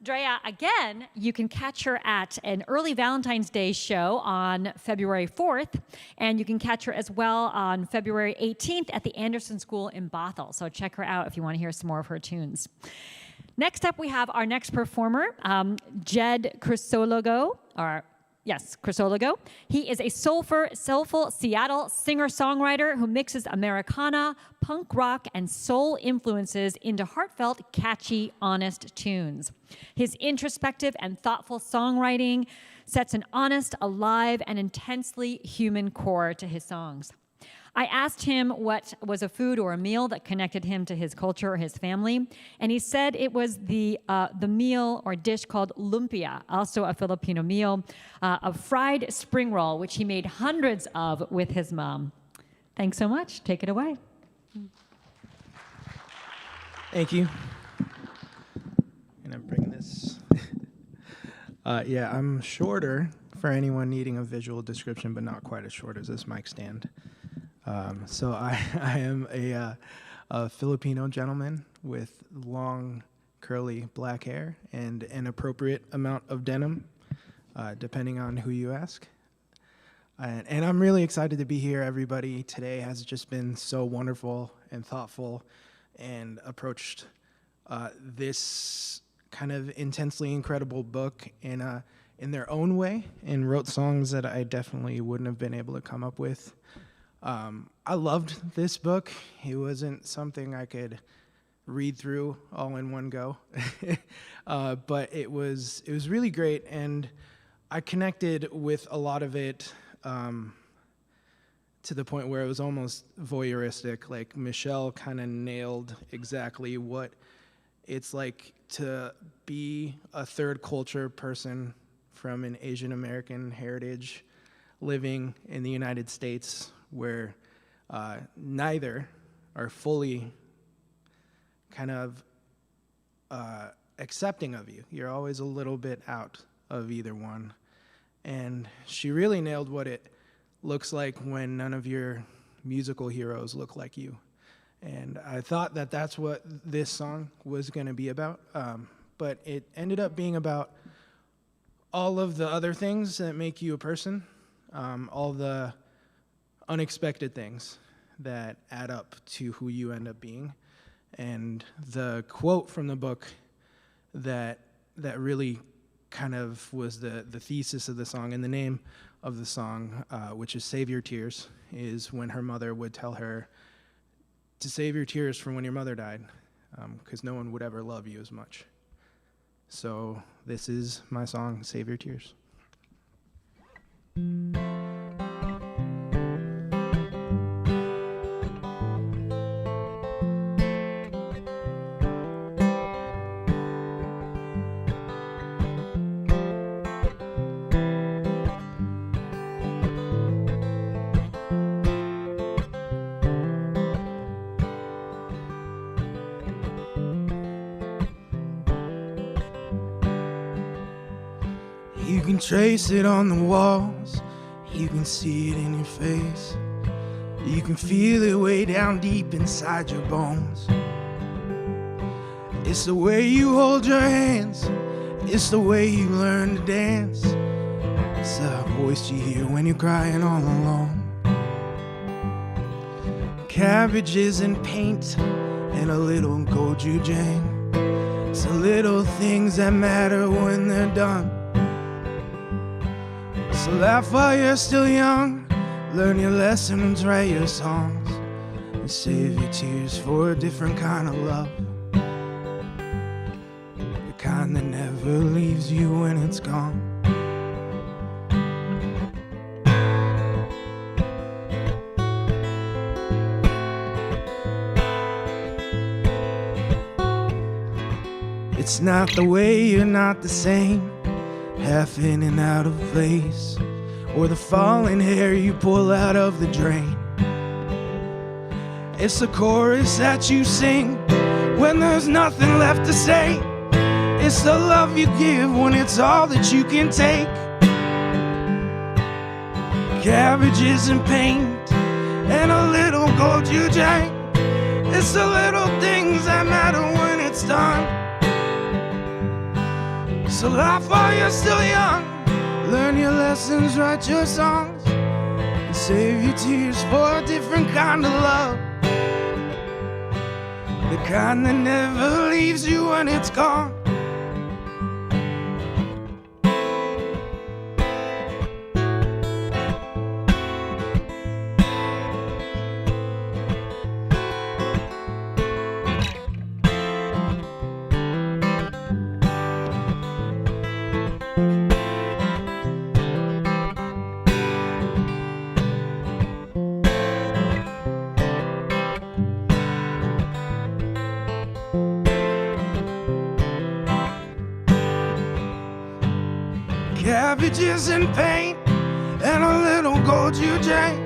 Drea again, you can catch her at an early Valentine's Day show on February 4th, and you can catch her as well on February 18th at the Anderson School in Bothell. So check her out if you want to hear some more of her tunes. Next up, we have our next performer, Jed Crisologo, Crisologo. He is a soulful Seattle singer-songwriter who mixes Americana, punk rock, and soul influences into heartfelt, catchy, honest tunes. His introspective and thoughtful songwriting sets an honest, alive, and intensely human core to his songs. I asked him what was a food or a meal that connected him to his culture or his family, and he said it was the meal or dish called lumpia, also a Filipino meal, a fried spring roll, which he made hundreds of with his mom. Thanks so much. Take it away. Thank you. And I'm bringing this. Yeah, I'm shorter for anyone needing a visual description, but not quite as short as this mic stand. So I am a Filipino gentleman with long, curly black hair and an appropriate amount of denim, depending on who you ask. And I'm really excited to be here. Everybody today has just been so wonderful and thoughtful and approached this kind of intensely incredible book in their own way and wrote songs that I definitely wouldn't have been able to come up with. I loved this book. It wasn't something I could read through all in one go, but it was really great, and I connected with a lot of it to the point where it was almost voyeuristic. Like Michelle kind of nailed exactly what it's like to be a third culture person from an Asian American heritage living in the United States, where neither are fully kind of accepting of you. You're always a little bit out of either one. And she really nailed what it looks like when none of your musical heroes look like you. And I thought that that's what this song was going to be about, but it ended up being about all of the other things that make you a person, all the unexpected things that add up to who you end up being. And the quote from the book that really kind of was the thesis of the song and the name of the song, which is Save Your Tears, is when her mother would tell her to save your tears from when your mother died, because no one would ever love you as much. So this is my song, Save Your Tears. You can trace it on the walls, you can see it in your face, you can feel it way down deep inside your bones. It's the way you hold your hands, it's the way you learn to dance, it's the voice you hear when you're crying all alone. Cabbages and paint and a little gochujang, it's the little things that matter when they're done. So laugh while you're still young, learn your lessons, write your songs, and save your tears for a different kind of love. The kind that never leaves you when it's gone. It's not the way you're not the same, half in and out of place. or the falling hair you pull out of the drain. It's the chorus that you sing when there's nothing left to say. It's the love you give when it's all that you can take. Cabbages and paint and a little gold you drank. It's the little things that matter when it's done. So laugh while you're still young, learn your lessons, write your songs, and save your tears for a different kind of love. The kind that never leaves you when it's gone. Cabbages and paint and a little gold you drank.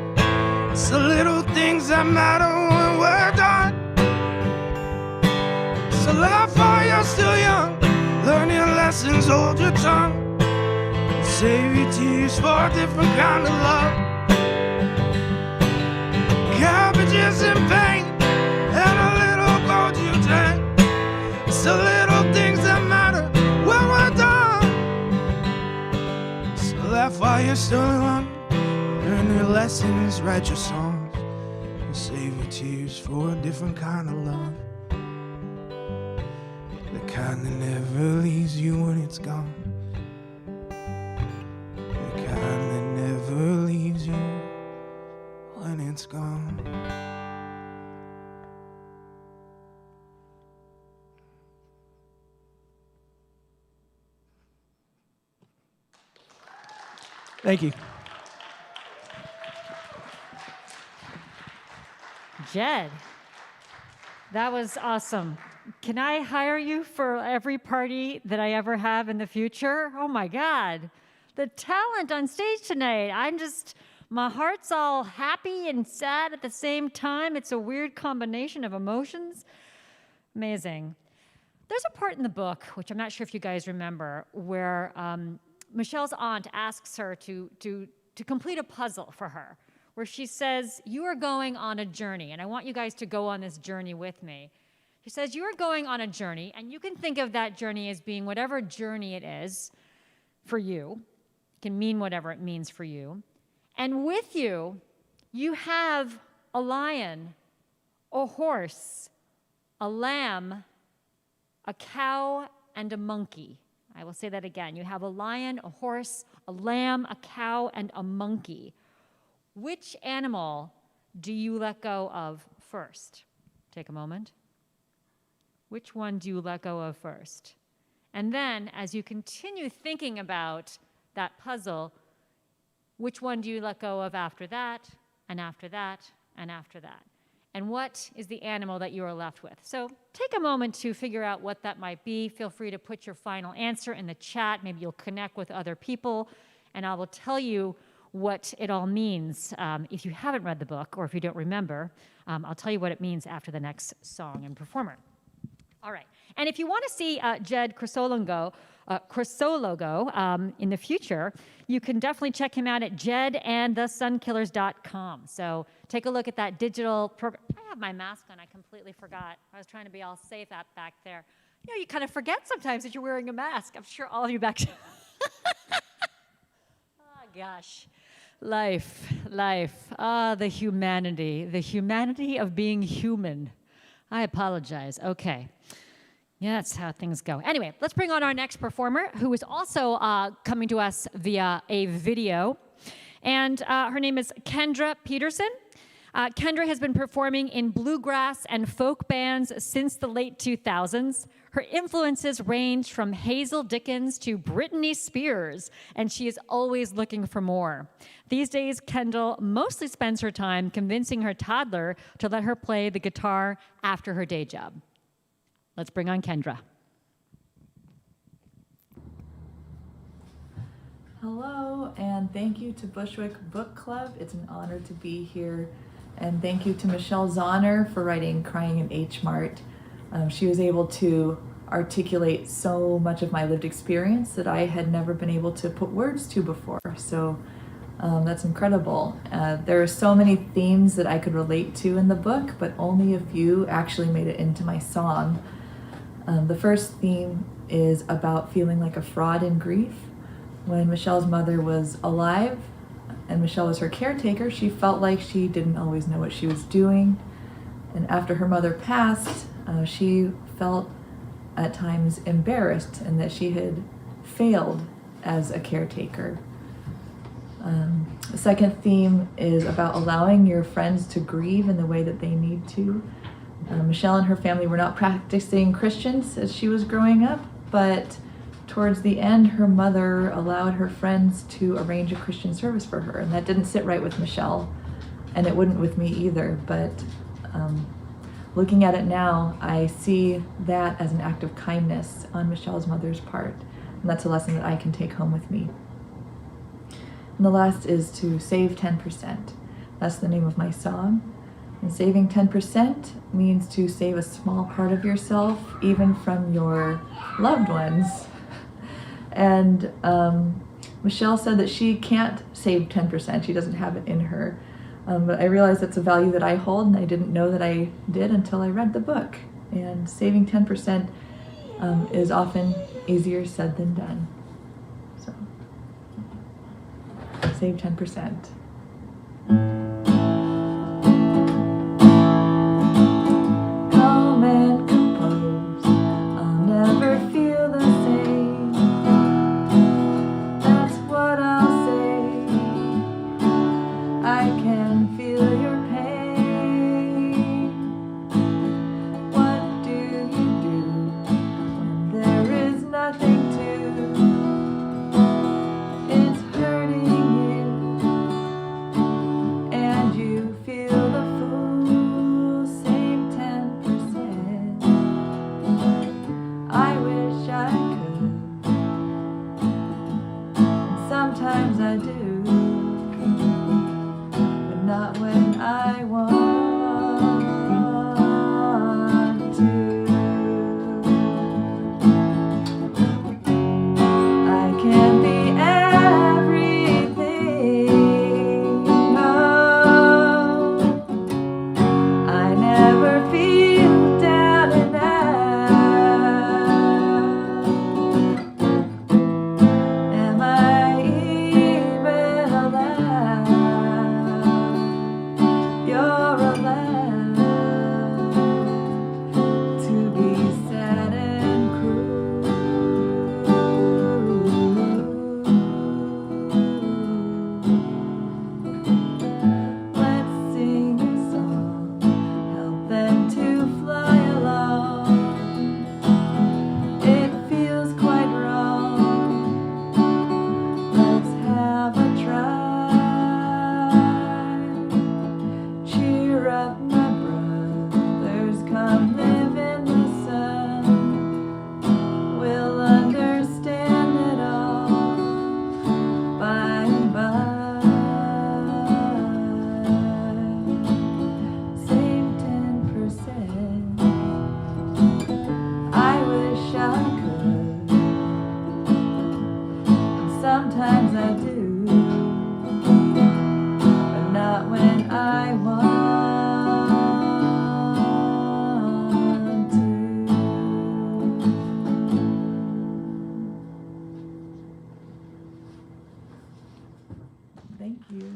It's the little things that matter when we're done. So laugh while you're still young, learn your lessons, hold your tongue, save your tears for a different kind of love. Cabbages and paint and a little gold you drank. It's the little things that matter when we're done. Laugh while you're still young, learn your lessons, write your songs, and save your tears for a different kind of love. The kind that never leaves you when it's gone. The kind that never leaves you when it's gone. Thank you. Jed, that was awesome. Can I hire you for every party that I ever have in the future? Oh my God, the talent on stage tonight. My heart's all happy and sad at the same time. It's a weird combination of emotions. Amazing. There's a part in the book, which I'm not sure if you guys remember, where Michelle's aunt asks her to complete a puzzle for her, where she says, you are going on a journey, and I want you guys to go on this journey with me. She says, you are going on a journey, and you can think of that journey as being whatever journey it is for you. It can mean whatever it means for you. And with you, you have a lion, a horse, a lamb, a cow, and a monkey. I will say that again. You have a lion, a horse, a lamb, a cow, and a monkey. Which animal do you let go of first? Take a moment. Which one do you let go of first? And then, as you continue thinking about that puzzle, which one do you let go of after that, and after that, and after that? And what is the animal that you are left with? So take a moment to figure out what that might be. Feel free to put your final answer in the chat. Maybe you'll connect with other people, and I will tell you what it all means. If you haven't read the book, or if you don't remember, I'll tell you what it means after the next song and performer. All right. And if you want to see Jed Crisologo in the future, you can definitely check him out at jedandthesunkillers.com. So take a look at that digital program. I have my mask on. I completely forgot. I was trying to be all safe out back there. You know, you kind of forget sometimes that you're wearing a mask. I'm sure all of you back there. Oh, gosh. Life. The humanity of being human. I apologize. Okay. Yeah, that's how things go. Anyway, let's bring on our next performer, who is also coming to us via a video. And her name is Kendra Peterson. Kendra has been performing in bluegrass and folk bands since the late 2000s. Her influences range from Hazel Dickens to Britney Spears, and she is always looking for more. These days, Kendall mostly spends her time convincing her toddler to let her play the guitar after her day job. Let's bring on Kendra. Hello, and thank you to Bushwick Book Club. It's an honor to be here. And thank you to Michelle Zauner for writing Crying in H Mart. She was able to articulate so much of my lived experience that I had never been able to put words to before. So that's incredible. There are so many themes that I could relate to in the book, but only a few actually made it into my song. The first theme is about feeling like a fraud in grief. When Michelle's mother was alive and Michelle was her caretaker, she felt like she didn't always know what she was doing. And after her mother passed, she felt at times embarrassed and that she had failed as a caretaker. The second theme is about allowing your friends to grieve in the way that they need to. Michelle and her family were not practicing Christians as she was growing up, but towards the end, her mother allowed her friends to arrange a Christian service for her, and that didn't sit right with Michelle, and it wouldn't with me either. But looking at it now, I see that as an act of kindness on Michelle's mother's part, and that's a lesson that I can take home with me. And the last is to save 10%. That's the name of my song. And saving 10% means to save a small part of yourself, even from your loved ones. And Michelle said that she can't save 10%. She doesn't have it in her. But I realized that's a value that I hold, and I didn't know that I did until I read the book. And saving 10% is often easier said than done. So, save 10%. Calm and composed, I'll never feel the same. That's what I'll say. I can feel your pain. What do you do when there is nothing to? It's hurting you, and you feel the fool. Save 10%. I wish I could, and sometimes I do, but not when I want to. I can be everything. Oh, I never feel down and out. Am I even allowed? You're allowed to be sad and cruel. Let's sing a song, help them to fly along. It feels quite wrong. Let's have a try. Cheer up, my brothers, come live in the sun. We'll understand it all by and by. Save 10%. I wish I could, and sometimes I do, but not when I want to. Thank you.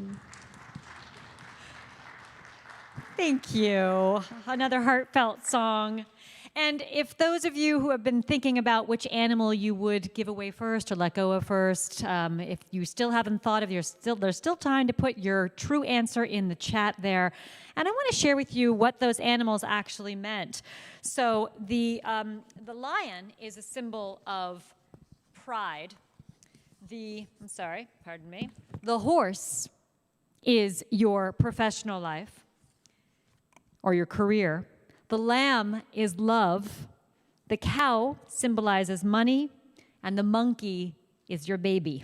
Thank you. Another heartfelt song. And if those of you who have been thinking about which animal you would give away first or let go of first, if you still haven't thought of there's still time to put your true answer in the chat there. And I want to share with you what those animals actually meant. So the lion is a symbol of pride. The horse is your professional life or your career. The lamb is love. The cow symbolizes money, and the monkey is your baby.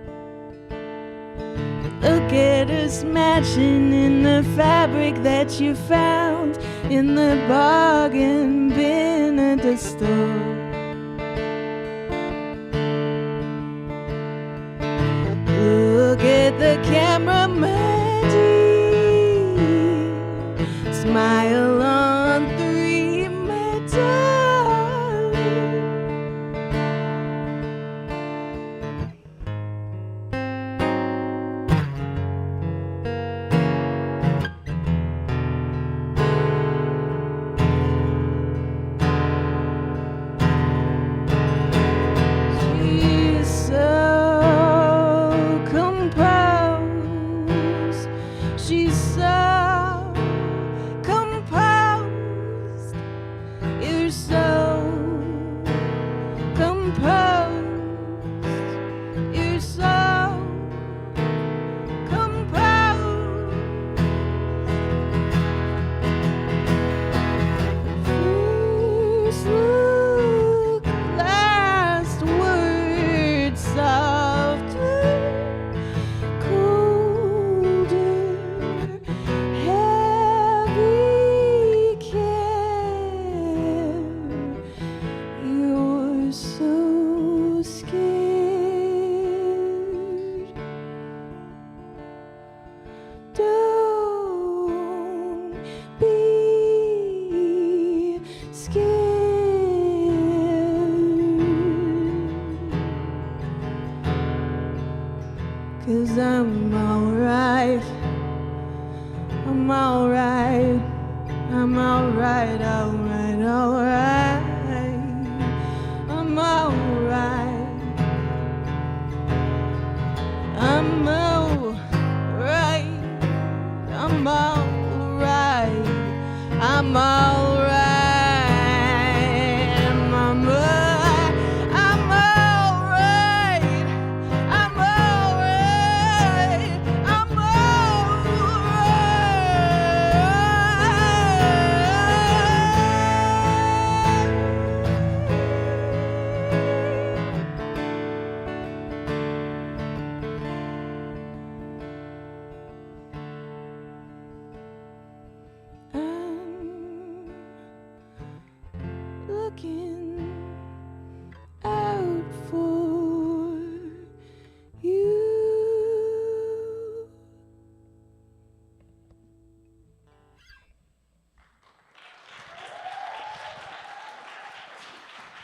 Look at her smashing in the fabric that you found in the bargain bin at the store. Look at the camera, my dear. Smile on three, my darling. She's so composed. She's so composed. You're so composed. You're so composed. First look, last word, softer, colder, heavy care. You're so scared. Don't be scared. 'Cause I'm alright. I'm alright. I'm alright, alright, alright. I'm alright. I'm alright. I'm alright. I'm alright. I'm alright. I'm alright. I'm I'm looking out for you.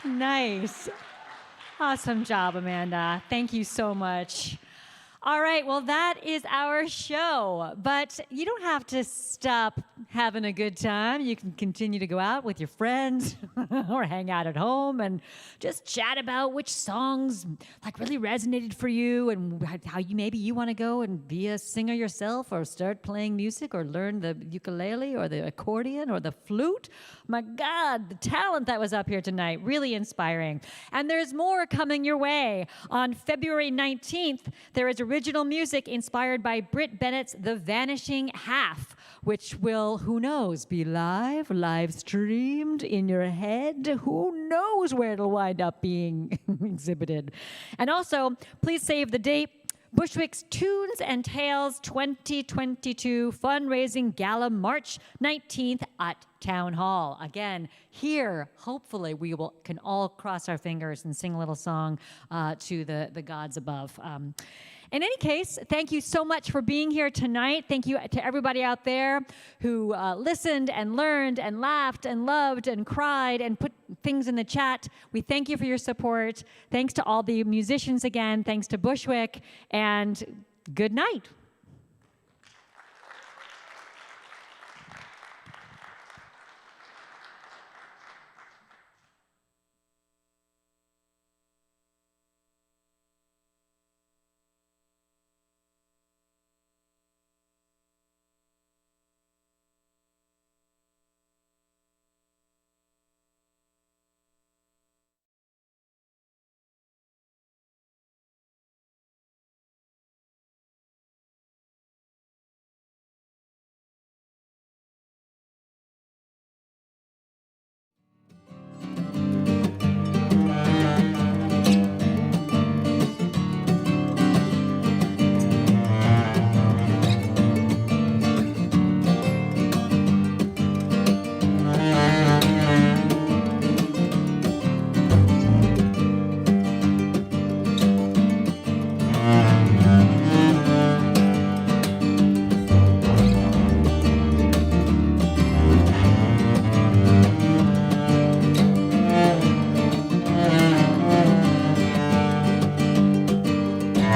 Nice. Awesome job, Amanda. Thank you so much. All right, well, that is our show. But you don't have to stop having a good time. You can continue to go out with your friends or hang out at home and just chat about which songs like really resonated for you and how you want to go and be a singer yourself or start playing music or learn the ukulele or the accordion or the flute. My God, the talent that was up here tonight, really inspiring. And there's more coming your way. On February 19th, there is original music inspired by Britt Bennett's The Vanishing Half, which will, who knows, be live streamed in your head. Who knows where it'll wind up being exhibited. And also, please save the date. Bushwick's Tunes and Tales 2022 fundraising gala, March 19th at Town Hall. Again, here, hopefully, we can all cross our fingers and sing a little song to the gods above. In any case, thank you so much for being here tonight. Thank you to everybody out there who listened and learned and laughed and loved and cried and put things in the chat. We thank you for your support. Thanks to all the musicians again. Thanks to Bushwick. And good night.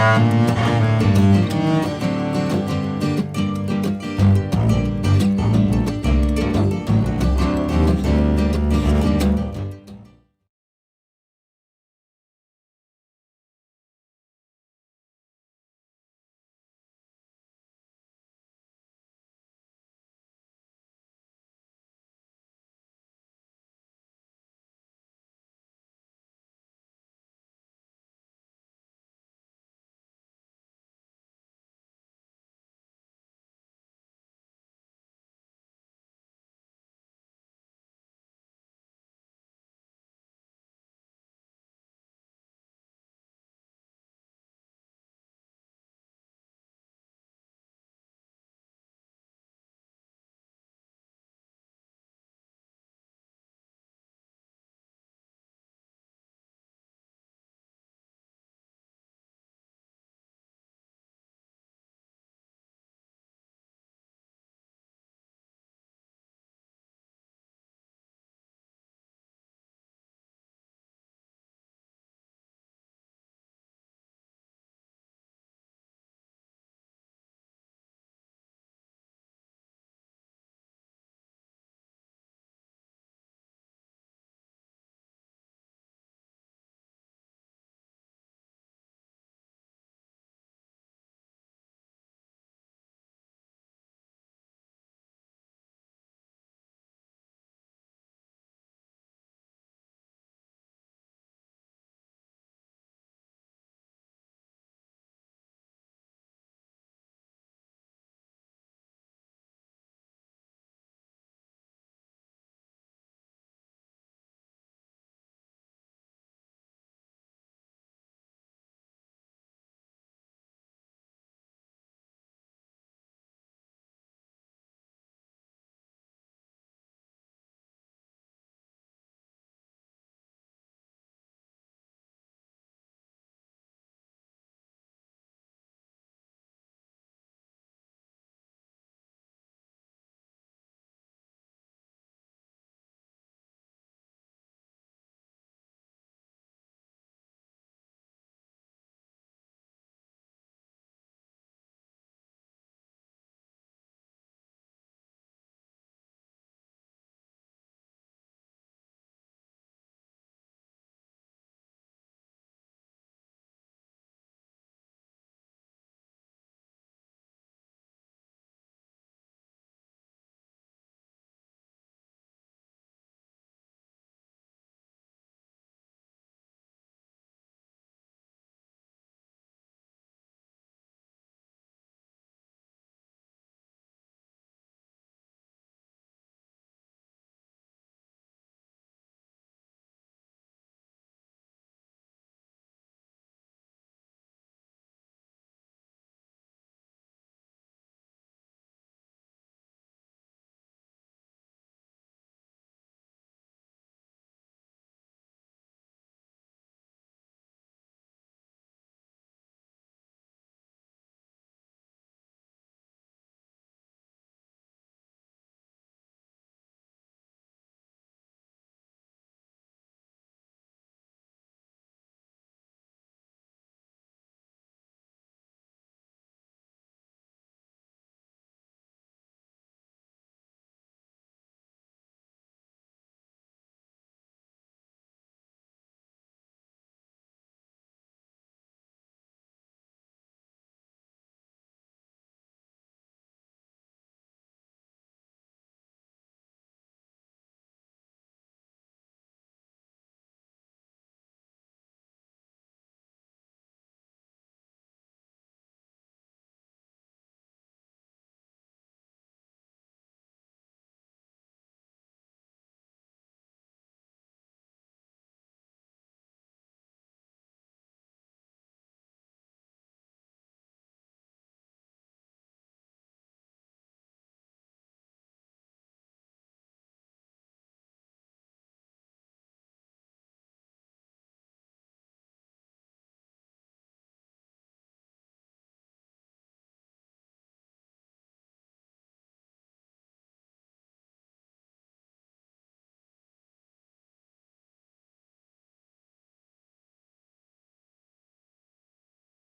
Thank you.